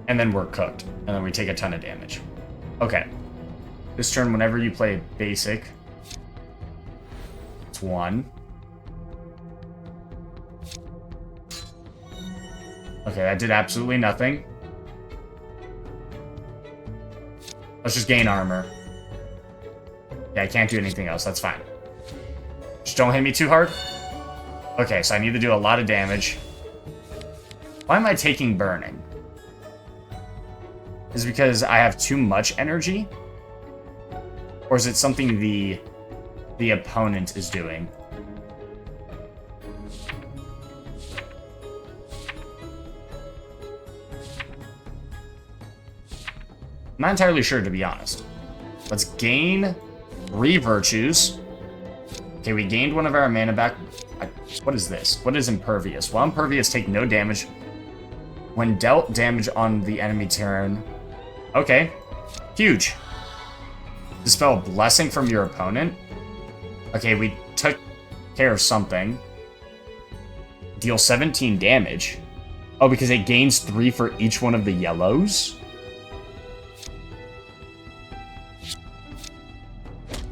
And then we're cooked. And then we take a ton of damage. Okay. This turn, whenever you play basic, it's 1. Okay, that did absolutely nothing. Let's just gain armor. Yeah, I can't do anything else. That's fine. Just don't hit me too hard. Okay, so I need to do a lot of damage. Why am I taking burning? Is it because I have too much energy? Or is it something the opponent is doing? I'm not entirely sure, to be honest. Let's gain 3 virtues. Okay, we gained one of our mana back. What is this? What is impervious? Well, impervious take no damage when dealt damage on the enemy turn. Okay, huge. Dispel blessing from your opponent. Okay, we took care of something. Deal 17 damage. Oh, because it gains 3 for each one of the yellows?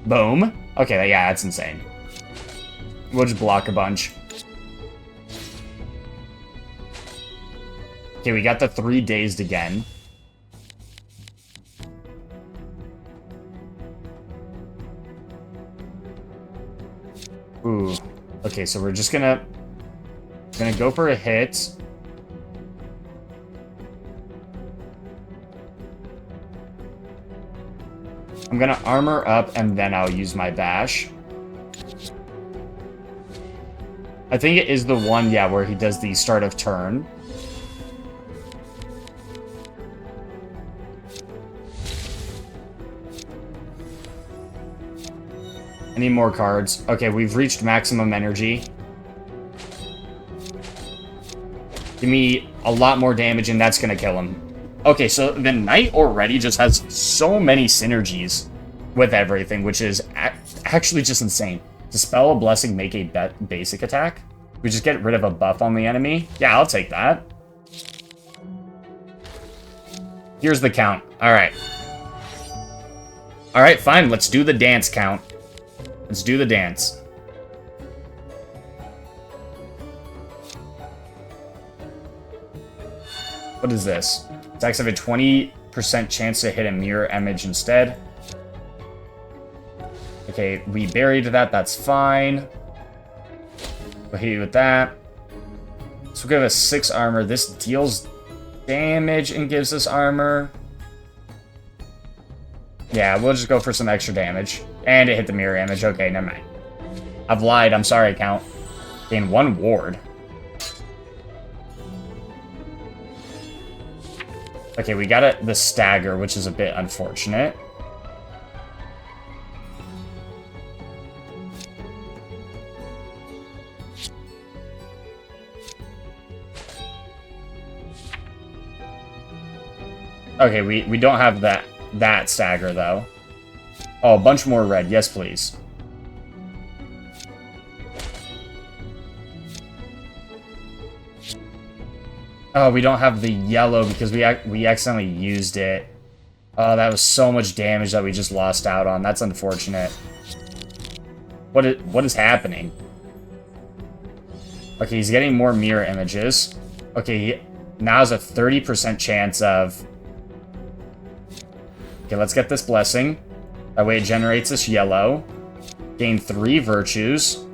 Boom. Okay, yeah, that's insane. We'll just block a bunch. Okay, we got the 3 dazed again. Ooh. Okay, so we're just gonna go for a hit. I'm gonna armor up and then I'll use my bash. I think it is the one, yeah, where he does the start of turn. I need more cards. Okay, we've reached maximum energy. Give me a lot more damage and that's gonna kill him. Okay, so the knight already just has so many synergies with everything, which is actually just insane. Dispel a blessing, make a basic attack. We just get rid of a buff on the enemy. Yeah, I'll take that. Here's the count. Alright. Alright, fine. Let's do the dance count. Let's do the dance. What is this? Attacks have a 20% chance to hit a mirror image instead. Okay, we buried that. That's fine. We'll hit you with that. So we'll give us 6 armor. This deals damage and gives us armor. Yeah, we'll just go for some extra damage. And it hit the mirror image. Okay, never mind. I've lied. I'm sorry, Count. Gain 1 ward. Okay, we got the stagger, which is a bit unfortunate. Okay, we don't have that stagger, though. Oh, a bunch more red. Yes, please. Oh, we don't have the yellow because we accidentally used it. Oh, that was so much damage that we just lost out on. That's unfortunate. What is happening? Okay, he's getting more mirror images. Okay, Now has a 30% chance of... Okay, let's get this blessing. That way it generates this yellow. Gain 3 virtues.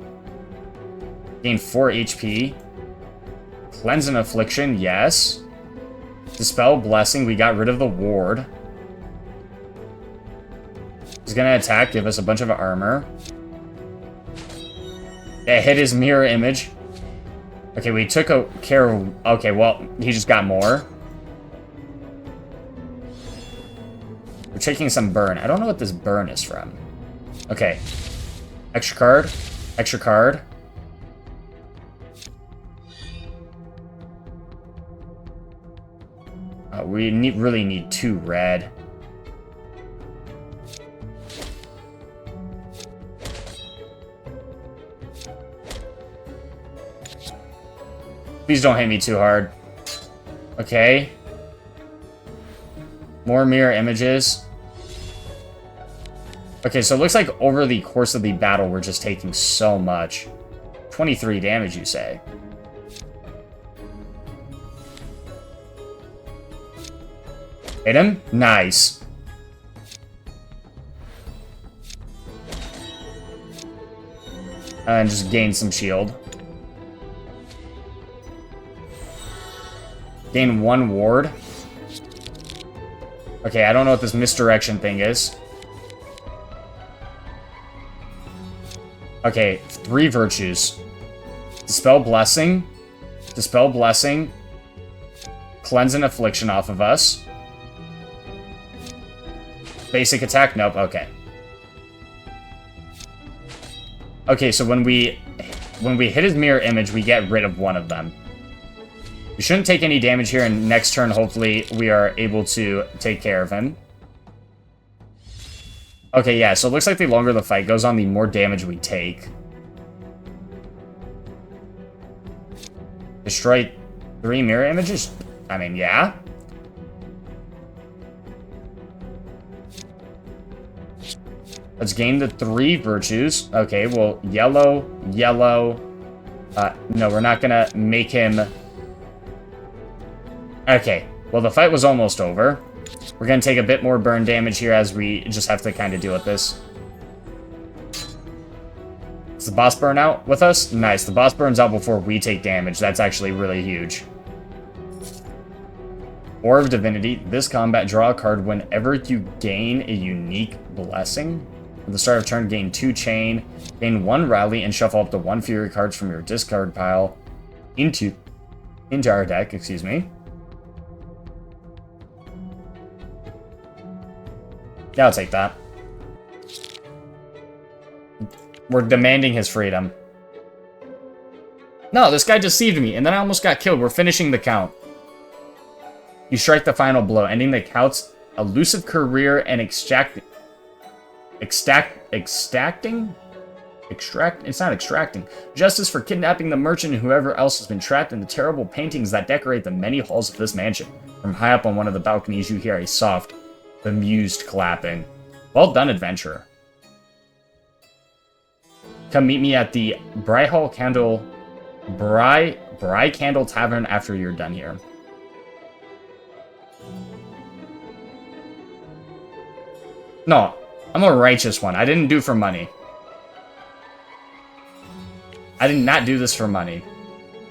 Gain 4 HP. Cleanse and affliction, yes. Dispel blessing, we got rid of the ward. He's gonna attack, give us a bunch of armor. It hit his mirror image. Okay, we took care of... Okay, well, he just got more. We're taking some burn. I don't know what this burn is from. Okay. Extra card. Extra card. We really need 2 red. Please don't hit me too hard. Okay. More mirror images. Okay, so it looks like over the course of the battle, we're just taking so much. 23 damage, you say? Hit him? Nice. And just gain some shield. Gain 1 ward. Okay, I don't know what this misdirection thing is. Okay, 3 virtues. Dispel blessing. Dispel blessing. Cleanse and affliction off of us. Basic attack? Nope, okay. Okay, so when we hit his mirror image, we get rid of one of them. We shouldn't take any damage here, and next turn, hopefully, we are able to take care of him. Okay, yeah, so it looks like the longer the fight goes on, the more damage we take. Destroy 3 mirror images? I mean, yeah. Let's gain the 3 virtues. Okay, well, yellow, yellow. No, we're not gonna make him... Okay, well, the fight was almost over. We're gonna take a bit more burn damage here as we just have to kind of deal with this. Is the boss burn out with us? Nice, the boss burns out before we take damage. That's actually really huge. Orb of Divinity. This combat, draw a card whenever you gain a unique blessing. At the start of turn, gain 2 chain, gain 1 rally, and shuffle up to 1 fury cards from your discard pile into our deck, excuse me. Yeah, I'll take that. We're demanding his freedom. No, this guy deceived me, and then I almost got killed. We're finishing the count. You strike the final blow, ending the count's elusive career and extracting. It's not extracting. Justice for kidnapping the merchant and whoever else has been trapped in the terrible paintings that decorate the many halls of this mansion. From high up on one of the balconies, you hear a soft, bemused clapping. Well done, adventurer. Come meet me at the Brightcandle Tavern after you're done here. No, I'm a righteous one. I didn't do for money. I did not do this for money.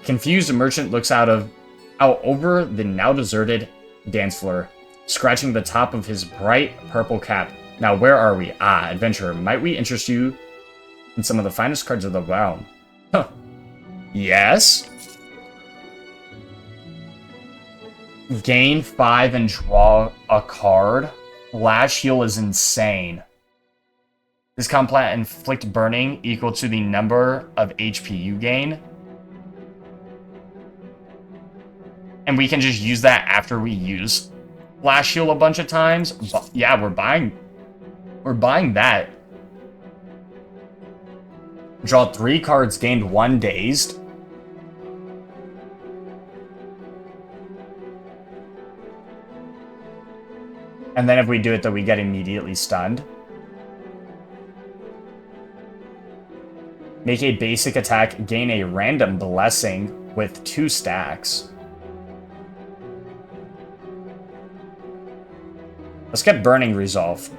Confused, a merchant looks out over the now deserted dance floor, scratching the top of his bright purple cap. Now, where are we? Ah, adventurer, might we interest you in some of the finest cards of the realm? Huh. Yes? Gain 5 and draw a card. Flash heal is insane. This combat inflict burning equal to the number of HP you gain. And we can just use that after we use Flash heal a bunch of times. But yeah, we're buying that. Draw 3 cards, gained 1 dazed. And then if we do it, though, we get immediately stunned. Make a basic attack, gain a random blessing with 2 stacks. Let's get Burning Resolve.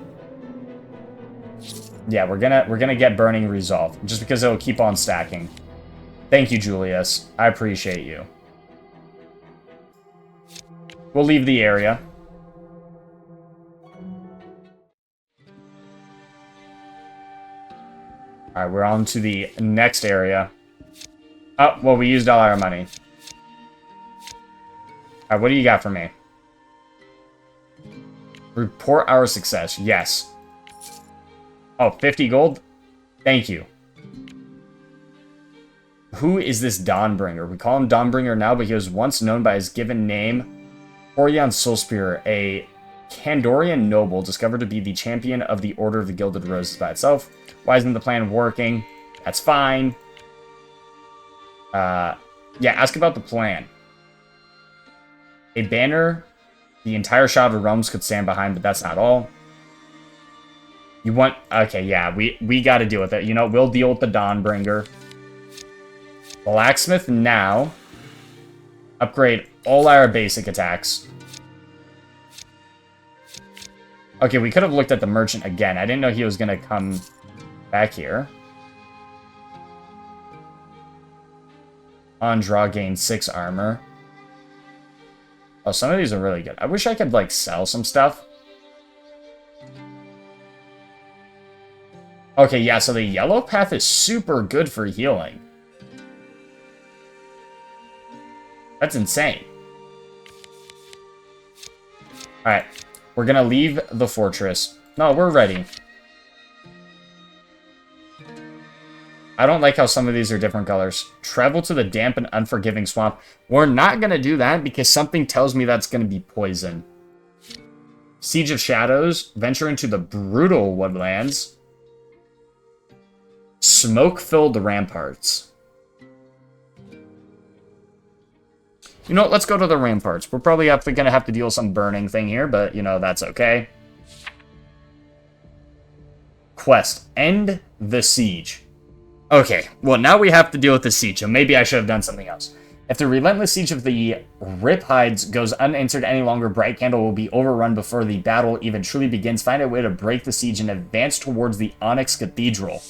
Yeah, we're gonna get Burning Resolve, just because it'll keep on stacking. Thank you, Julius. I appreciate you. We'll leave the area. Alright, we're on to the next area. Oh, well, we used all our money. Alright, what do you got for me? Report our success. Yes. Oh, 50 gold? Thank you. Who is this Dawnbringer? We call him Dawnbringer now, but he was once known by his given name, Orion Solspear, a Kandorian noble discovered to be the champion of the Order of the Gilded Roses by itself. Why isn't the plan working? That's fine. Yeah, ask about the plan. A banner the entire Shadow Realms could stand behind, but that's not all. You want... Okay, yeah, we gotta deal with it. You know, we'll deal with the Dawnbringer. Blacksmith now. Upgrade all our basic attacks. Okay, we could have looked at the merchant again. I didn't know he was gonna come back here. On draw, gain 6 armor. Oh, some of these are really good. I wish I could, like, sell some stuff. Okay, yeah, so the yellow path is super good for healing. That's insane. Alright, we're gonna leave the fortress. No, we're ready. I don't like how some of these are different colors. Travel to the damp and unforgiving swamp. We're not gonna do that because something tells me that's gonna be poison. Siege of Shadows. Venture into the brutal woodlands. Smoke-filled ramparts. You know what? Let's go to the ramparts. We're probably gonna have to deal with some burning thing here, but, you know, that's okay. Quest. End the siege. Okay, well, now we have to deal with the siege, so maybe I should have done something else. If the relentless siege of the Rip Hides goes unanswered any longer, Brightcandle will be overrun before the battle even truly begins. Find a way to break the siege and advance towards the Onyx Cathedral.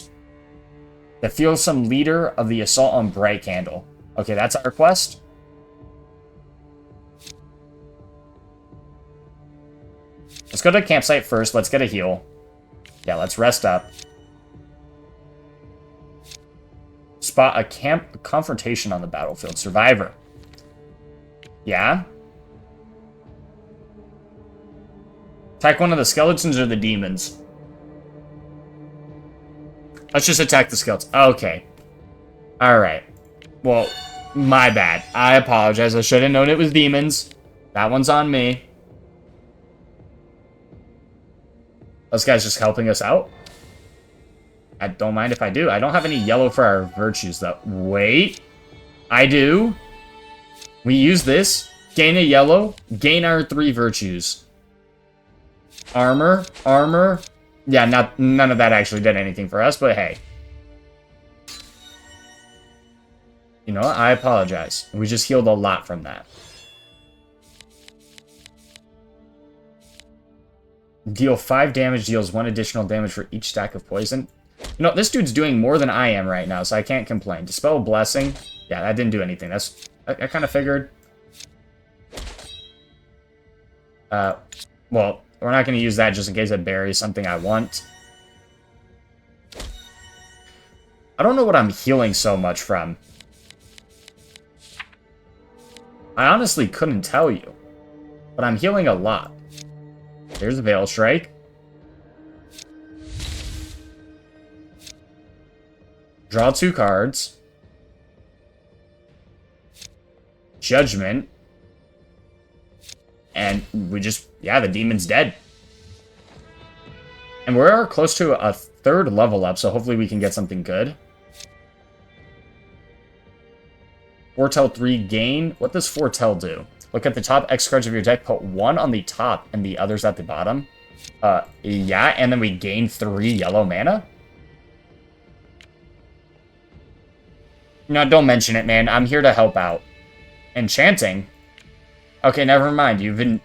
The fearsome leader of the assault on Brightcandle. Okay, that's our quest. Let's go to the campsite first. Let's get a heal. Yeah, let's rest up. Spot a confrontation on the battlefield. Survivor. Yeah? Attack one of the skeletons or the demons? Let's just attack the skeletons. Okay. Alright. Well, my bad. I apologize. I should have known it was demons. That one's on me. This guy's just helping us out. I don't mind if I do. I don't have any yellow for our virtues, though. Wait. I do. We use this. Gain a yellow. Gain our 3 virtues. Armor. Armor. Yeah, none of that actually did anything for us, but hey. You know what? I apologize. We just healed a lot from that. Deal 5 damage, deals 1 additional damage for each stack of poison. You know, this dude's doing more than I am right now, so I can't complain. Dispel Blessing. Yeah, that didn't do anything. That's... I kind of figured. Well, we're not going to use that just in case it buries something I want. I don't know what I'm healing so much from. I honestly couldn't tell you. But I'm healing a lot. There's a Veil Strike. Draw 2 cards. Judgment. And we just... Yeah, the demon's dead. And we're close to a 3rd level up, so hopefully we can get something good. Foretell 3 gain. What does Foretell do? Look at the top X cards of your deck, put 1 on the top and the others at the bottom. Yeah, and then we gain 3 yellow mana? No, don't mention it, man. I'm here to help out. Enchanting? Okay, never mind. You've been...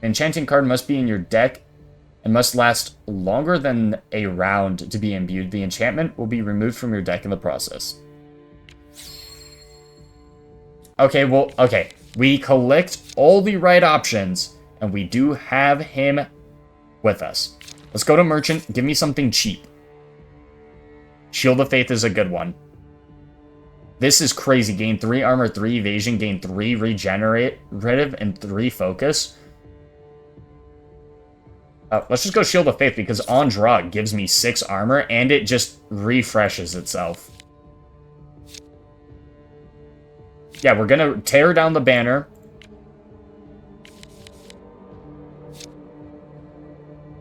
Enchanting card must be in your deck and must last longer than a round to be imbued. The enchantment will be removed from your deck in the process. Okay, well, okay. We collect all the right options, and we do have him with us. Let's go to Merchant. Give me something cheap. Shield of Faith is a good one. This is crazy. Gain 3 armor, 3 evasion, gain 3 regenerative, and 3 focus. Let's just go Shield of Faith, because on draw it gives me 6 armor, and it just refreshes itself. Yeah, we're gonna tear down the banner.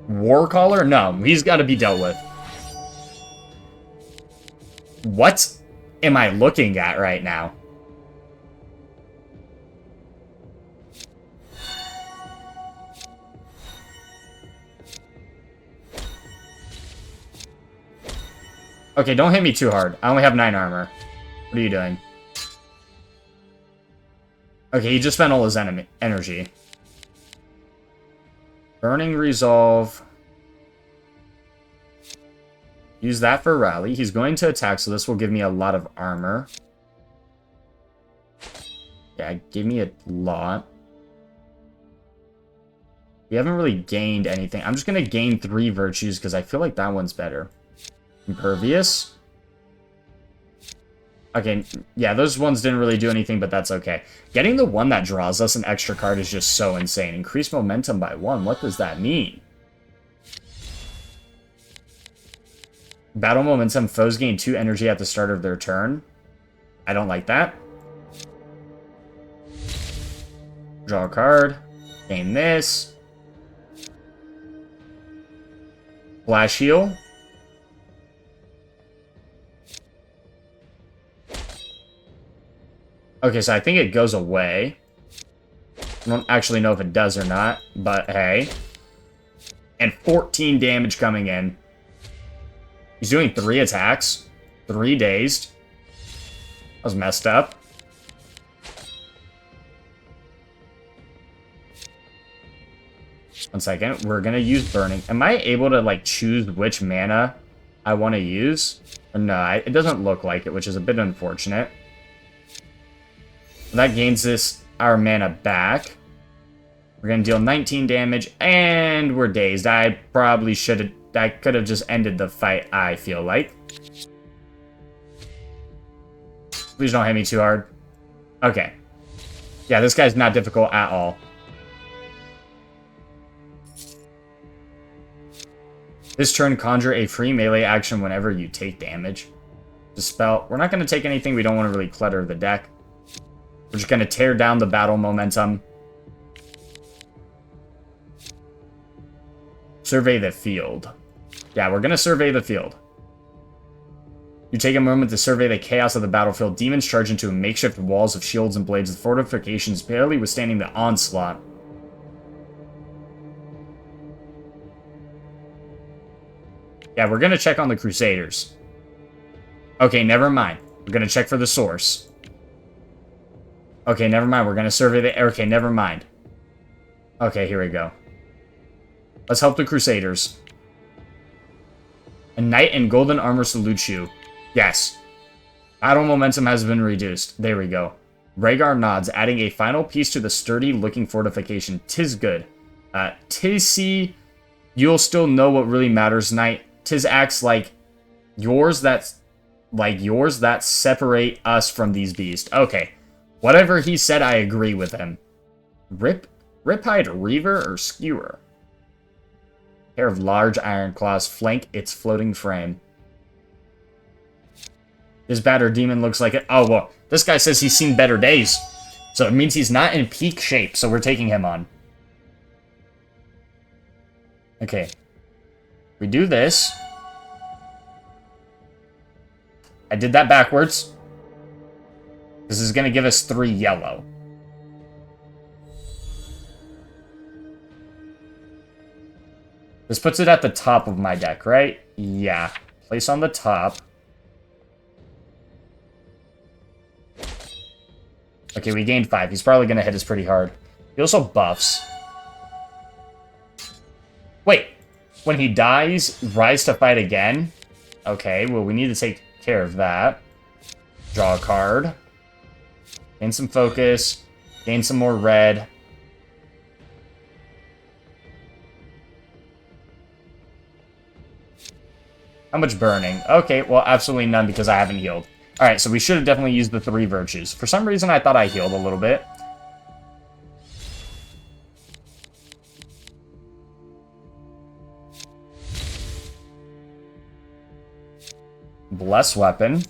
Warcaller? No, he's got to be dealt with. What am I looking at right now? Okay, don't hit me too hard. I only have 9 armor. What are you doing? Okay, he just spent all his energy. Burning Resolve. Use that for Rally. He's going to attack, so this will give me a lot of armor. Yeah, give me a lot. We haven't really gained anything. I'm just going to gain 3 virtues, because I feel like that one's better. Impervious. Okay, yeah, those ones didn't really do anything, but that's okay. Getting the one that draws us an extra card is just so insane. Increase momentum by 1. What does that mean? Battle momentum. Foes gain 2 energy at the start of their turn. I don't like that. Draw a card. Gain this. Flash heal. Okay, so I think it goes away. I don't actually know if it does or not, but hey. And 14 damage coming in. He's doing 3 attacks. 3 dazed. That was messed up. One second. We're going to use Burning. Am I able to, like, choose which mana I want to use? Or no, it doesn't look like it, which is a bit unfortunate. That gains our mana back. We're going to deal 19 damage, and we're dazed. I could have just ended the fight, I feel like. Please don't hit me too hard. Okay. Yeah, this guy's not difficult at all. This turn, conjure a free melee action whenever you take damage. Dispel. We're not going to take anything. We don't want to really clutter the deck. We're just going to tear down the battle momentum. Survey the field. Yeah, we're going to survey the field. You take a moment to survey the chaos of the battlefield. Demons charge into makeshift walls of shields and blades with fortifications barely withstanding the onslaught. Yeah, we're going to check on the Crusaders. Okay, never mind. We're going to check for the source. Okay, never mind. We're going to survey the... Okay, never mind. Okay, here we go. Let's help the Crusaders. A knight in golden armor salutes you. Yes. Battle momentum has been reduced. There we go. Rhaegar nods, adding a final piece to the sturdy-looking fortification. 'Tis good. 'Tis see... You'll still know what really matters, knight. 'Tis acts like yours that separate us from these beasts. Okay. Whatever he said, I agree with him. Riphide Reaver or Skewer? Pair of large iron claws flank its floating frame. This battered demon looks like it. Oh, well, this guy says he's seen better days. So it means he's not in peak shape, so we're taking him on. Okay. We do this. I did that backwards. This is going to give us 3 yellow. This puts it at the top of my deck, right? Yeah. Place on the top. Okay, we gained 5. He's probably going to hit us pretty hard. He also buffs. Wait. When he dies, rise to fight again? Okay, well, we need to take care of that. Draw a card. Gain some focus. Gain some more red. How much burning? Okay, well, absolutely none because I haven't healed. Alright, so we should have definitely used the 3 virtues. For some reason, I thought I healed a little bit. Bless weapon.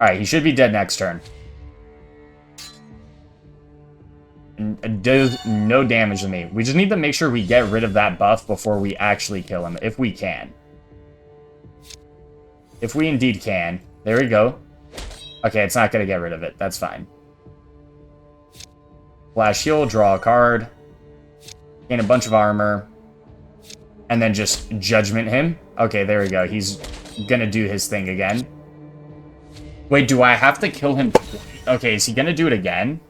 Alright, he should be dead next turn. It does no damage to me. We just need to make sure we get rid of that buff before we actually kill him, if we can. If we indeed can. There we go. Okay, it's not going to get rid of it. That's fine. Flash heal, draw a card. Gain a bunch of armor. And then just judgment him. Okay, there we go. He's going to do his thing again. Wait, do I have to kill him? Okay, is he going to do it again?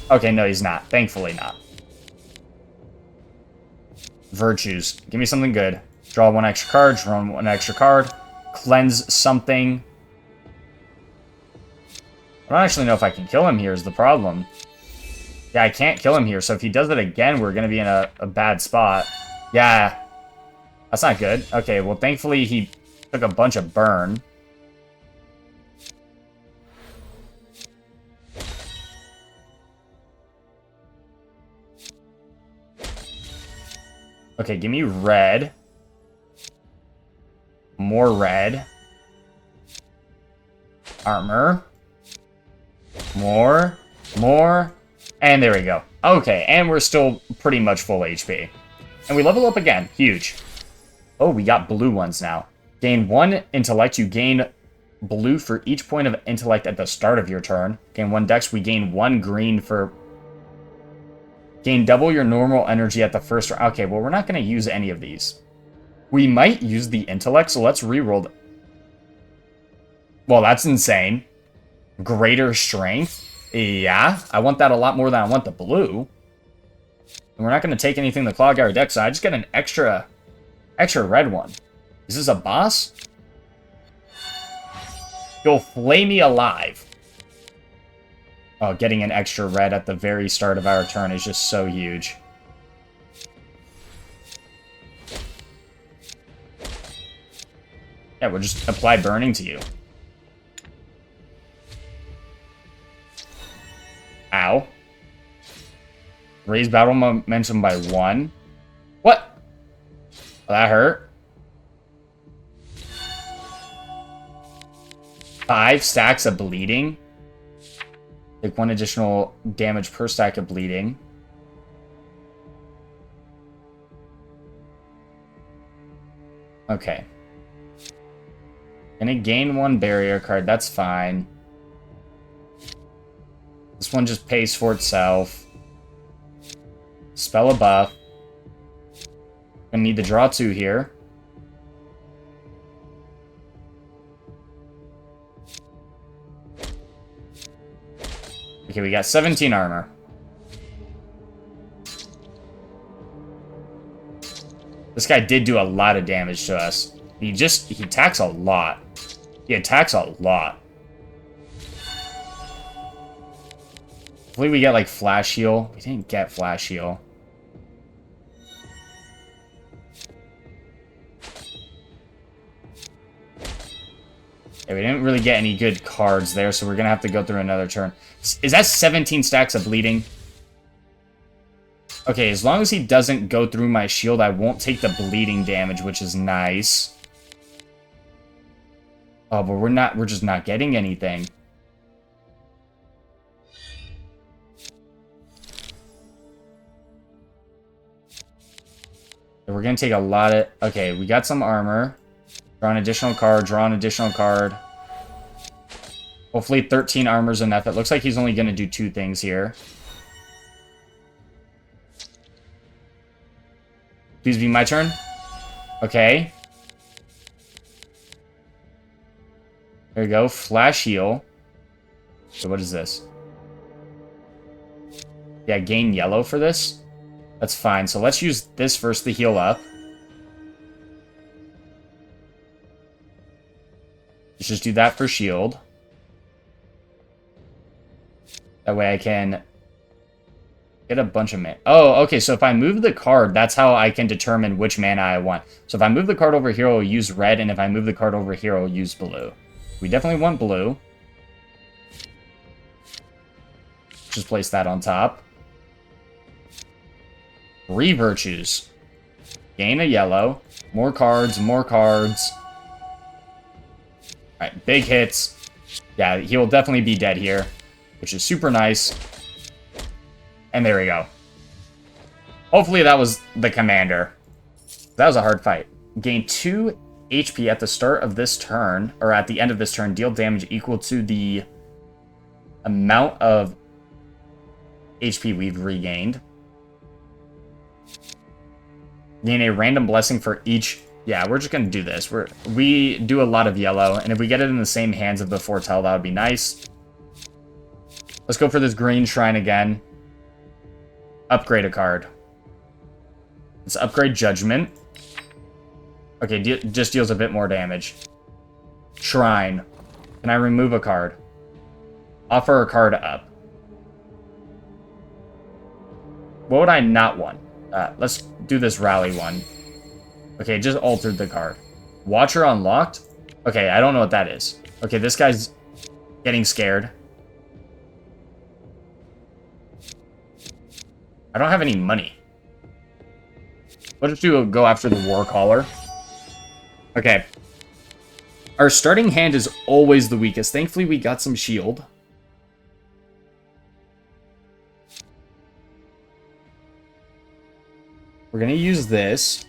Okay, no, he's not. Thankfully not. Virtues. Give me something good. Draw 1 extra card. Draw 1 extra card. Cleanse something. I don't actually know if I can kill him here is the problem. Yeah, I can't kill him here, so if he does it again, we're going to be in a bad spot. Yeah. That's not good. Okay, well, thankfully he took a bunch of burn. Okay, give me red. More red. Armor. More. And there we go. Okay, and we're still pretty much full HP. And we level up again. Huge. Oh, we got blue ones now. Gain 1 intellect. You gain blue for each point of intellect at the start of your turn. Gain 1 dex. We gain 1 green for... Gain double your normal energy at the first round. Okay, well, we're not going to use any of these. We might use the intellect, so let's reroll. Well, that's insane. Greater strength. Yeah, I want that a lot more than I want the blue. And we're not going to take anything to clog our deck, so I just get an extra red one. Is this a boss? You'll flay me alive. Oh, getting an extra red at the very start of our turn is just so huge. Yeah, we'll just apply burning to you. Ow. Raise battle momentum by 1. What? Well, that hurt. 5 stacks of bleeding. Take 1 additional damage per stack of bleeding. Okay. Gonna gain 1 barrier card, that's fine. This one just pays for itself. Spell a buff. Gonna need to draw 2 here. Okay, we got 17 armor. This guy did do a lot of damage to us. He attacks a lot. He attacks a lot. Hopefully we get, like, Flash Heal. We didn't get Flash Heal. Yeah, we didn't really get any good cards there, so we're gonna have to go through another turn. Is that 17 stacks of bleeding? Okay, as long as he doesn't go through my shield, I won't take the bleeding damage, which is nice. Oh, but we're just not getting anything. We're gonna take a lot of... Okay, we got some armor. Draw an additional card, draw an additional card. Hopefully 13 armor's enough. It looks like he's only gonna do 2 things here. Please be my turn. Okay. There we go. Flash heal. So what is this? Yeah, gain yellow for this. That's fine. So let's use this first to heal up. Let's just do that for shield. That way I can get a bunch of mana. Oh, okay, so if I move the card, that's how I can determine which mana I want. So if I move the card over here, I'll use red, and if I move the card over here, I'll use blue. We definitely want blue. Just place that on top. 3 virtues. Gain a yellow. More cards, more cards. Alright, big hits. Yeah, he will definitely be dead here, which is super nice. And there we go. Hopefully that was the commander. That was a hard fight. Gain 2 HP at the start of this turn, or at the end of this turn. Deal damage equal to the amount of HP we've regained. Gain a random blessing for each. Yeah, we're just going to do this. We do a lot of yellow, and if we get it in the same hands of the Foretell, that would be nice. Let's go for this green shrine again. Upgrade a card. Let's upgrade Judgment. Okay, just deals a bit more damage. Shrine. Can I remove a card? Offer a card up. What would I not want? Let's do this rally one. Okay, just altered the card. Watcher unlocked? Okay, I don't know what that is. Okay, this guy's getting scared. I don't have any money. What if we go after the War Caller? Okay. Our starting hand is always the weakest. Thankfully, we got some shield. We're going to use this.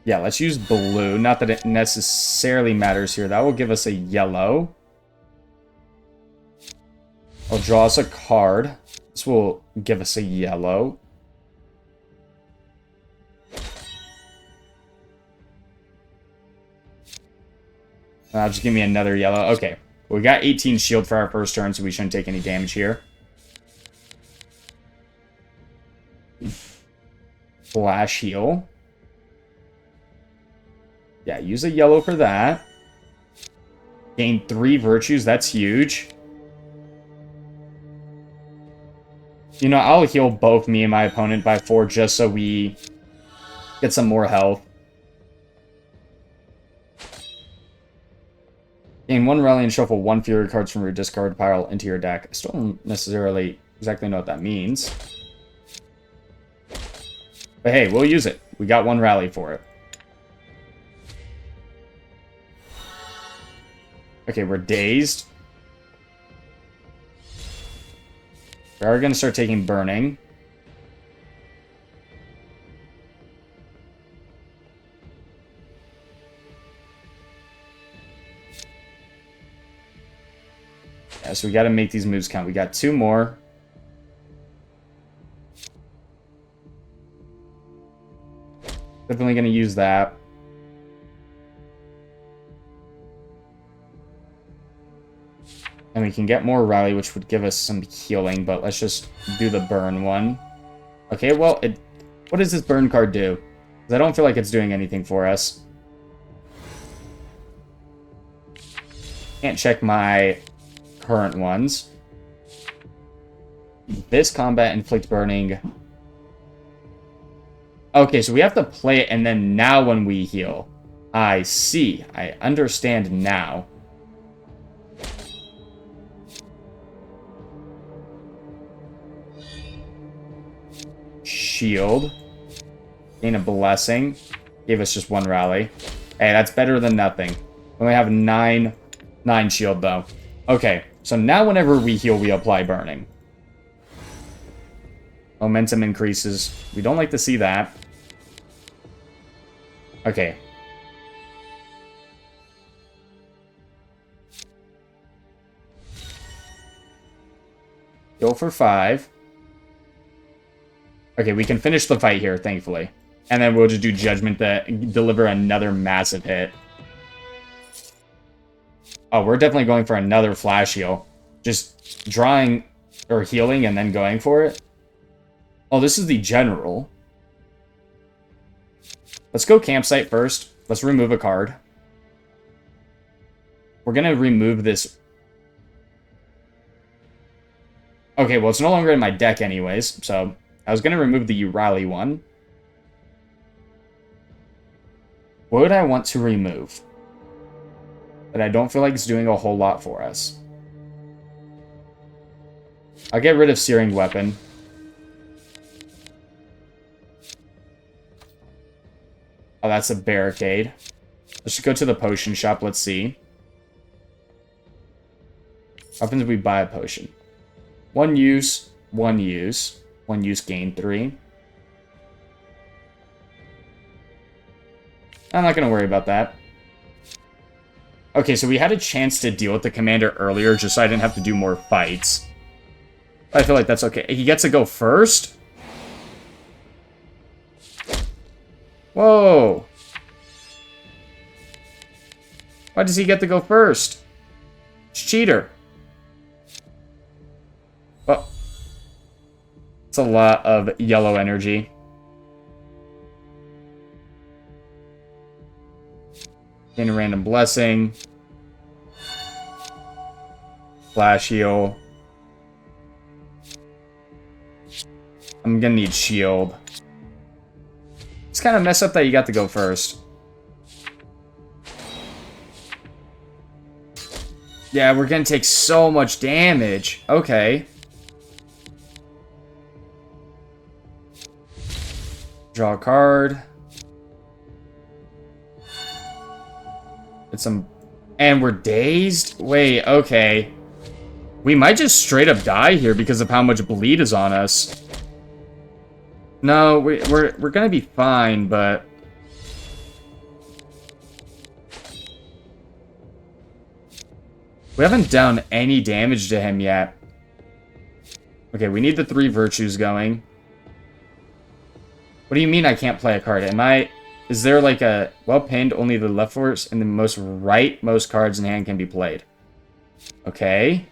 Yeah, let's use blue. Not that it necessarily matters here. That will give us a yellow. I'll draw us a card. This will give us a yellow. Just give me another yellow. Okay. We got 18 shield for our first turn, so we shouldn't take any damage here. Flash heal. Yeah, use a yellow for that. Gain 3 virtues. That's huge. You know, I'll heal both me and my opponent by 4 just so we get some more health. Gain 1 rally and shuffle 1 fury cards from your discard pile into your deck. I still don't necessarily exactly know what that means. But hey, we'll use it. We got 1 rally for it. Okay, we're dazed. We are going to start taking burning. Yeah, so we got to make these moves count. We got 2 more. Definitely going to use that. And we can get more rally, which would give us some healing, but let's just do the burn one. Okay, well, what does this burn card do? Because I don't feel like it's doing anything for us. Can't check my current ones. This combat inflict burning. Okay, so we have to play it, and then now when we heal. I see. I understand now. Shield. Gain a blessing. Gave us just 1 rally. Hey, that's better than nothing. We only have 9 shield, though. Okay, so now whenever we heal, we apply burning. Momentum increases. We don't like to see that. Okay. Go for 5. Okay, we can finish the fight here, thankfully. And then we'll just do Judgment to deliver another massive hit. Oh, we're definitely going for another flash heal. Just drawing or healing and then going for it. Oh, this is the general. Let's go campsite first. Let's remove a card. We're going to remove this. Okay, well, it's no longer in my deck anyways. So I was going to remove the rally one. What would I want to remove? But I don't feel like it's doing a whole lot for us. I'll get rid of Searing Weapon. Oh, that's a barricade. Let's just go to the potion shop. Let's see. What happens if we buy a potion? One use, one use. One use, gain 3. I'm not going to worry about that. Okay, so we had a chance to deal with the commander earlier just so I didn't have to do more fights. I feel like that's okay. He gets to go first? Whoa. Why does he get to go first? It's cheater. Oh. It's a lot of yellow energy. Gain a random blessing. Flash heal. I'm gonna need shield. It's kind of messed up that you got to go first. Yeah, we're gonna take so much damage. Okay. Draw a card. It's some... And we're dazed? Wait, okay. We might just straight up die here because of how much bleed is on us. No, we're gonna be fine, but... We haven't done any damage to him yet. Okay, we need the 3 virtues going. What do you mean I can't play a card? Am I... Is there like a... Well pinned, only the leftmost and the most rightmost cards in hand can be played. Okay.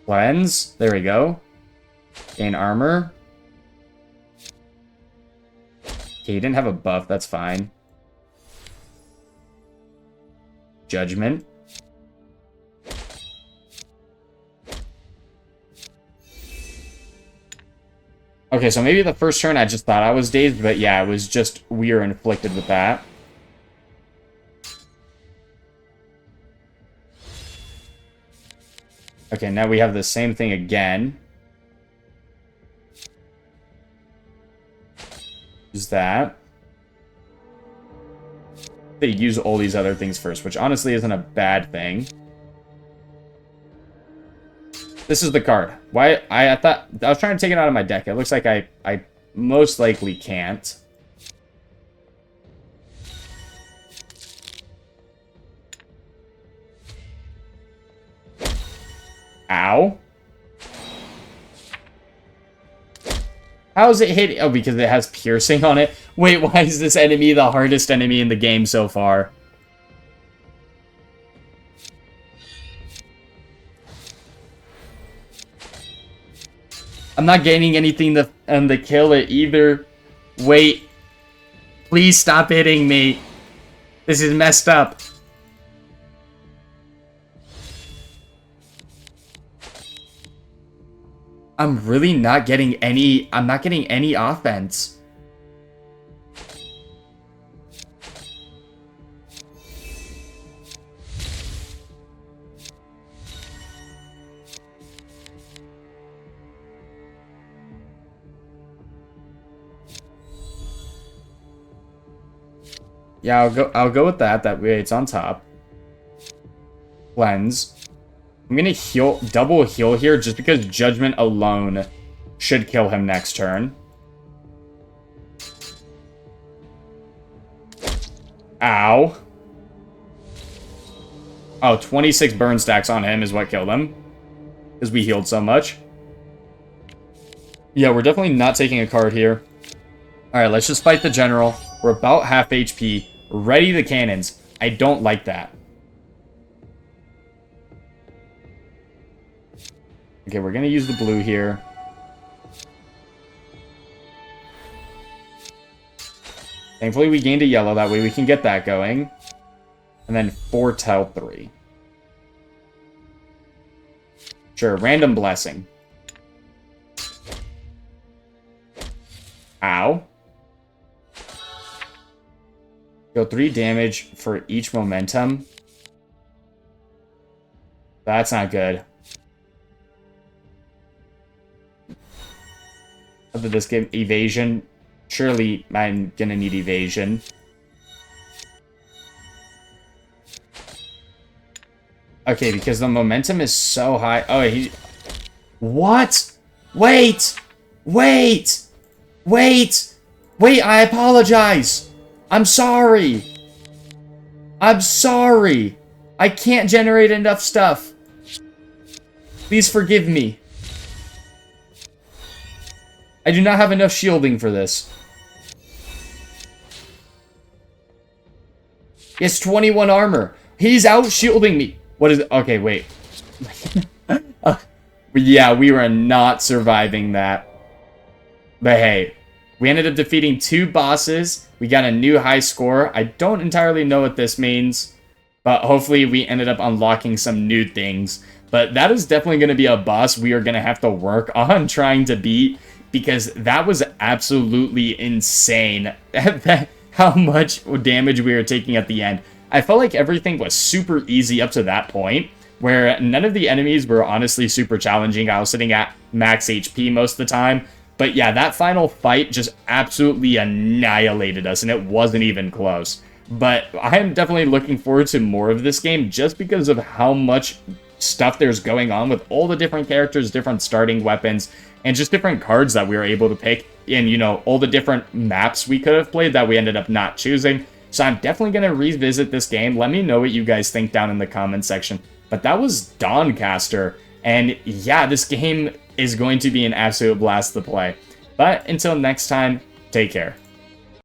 Cleanse. There we go. Gain armor. Okay, he didn't have a buff. That's fine. Judgment. Okay, so maybe the first turn I just thought I was dazed, but yeah, it was just we were inflicted with that. Okay, now we have the same thing again. Use that. They use all these other things first, which honestly isn't a bad thing. This is the card. Why? I thought... I was trying to take it out of my deck. It looks like I most likely can't. Ow. How is it hit? Oh, because it has piercing on it. Wait, why is this enemy the hardest enemy in the game so far? I'm not gaining anything to kill it either. Wait. Please stop hitting me. This is messed up. I'm really not getting any... I'm not getting any offense. Yeah, I'll go with that. That way it's on top. Cleanse. I'm gonna heal, double heal here just because Judgment alone should kill him next turn. Ow. Oh, 26 burn stacks on him is what killed him. Because we healed so much. Yeah, we're definitely not taking a card here. Alright, let's just fight the general. We're about half HP. Ready the cannons. I don't like that. Okay, we're going to use the blue here. Thankfully, we gained a yellow. That way we can get that going. And then foretell 3. Sure, random blessing. Ow. Deal 3 damage for each momentum. That's not good. How did this give evasion? Surely I'm gonna need evasion. Okay, because the momentum is so high. Oh, he... What? Wait! Wait! Wait! Wait, I apologize! I'm sorry! I'm sorry! I can't generate enough stuff. Please forgive me. I do not have enough shielding for this. He has 21 armor. He's out shielding me. What is it? Okay, wait. Yeah, we were not surviving that. But hey, we ended up defeating 2 bosses. We got a new high score. I don't entirely know what this means, but hopefully we ended up unlocking some new things. But that is definitely going to be a boss we are going to have to work on trying to beat, because that was absolutely insane how much damage we were taking at the end. I felt like everything was super easy up to that point, where none of the enemies were honestly super challenging. I was sitting at max HP most of the time. But yeah, that final fight just absolutely annihilated us, and it wasn't even close. But I am definitely looking forward to more of this game just because of how much stuff there's going on with all the different characters, different starting weapons, and just different cards that we were able to pick, and, you know, all the different maps we could have played that we ended up not choosing. So I'm definitely going to revisit this game. Let me know what you guys think down in the comment section. But that was Dawncaster, and yeah, this game is going to be an absolute blast to play. But until next time, take care.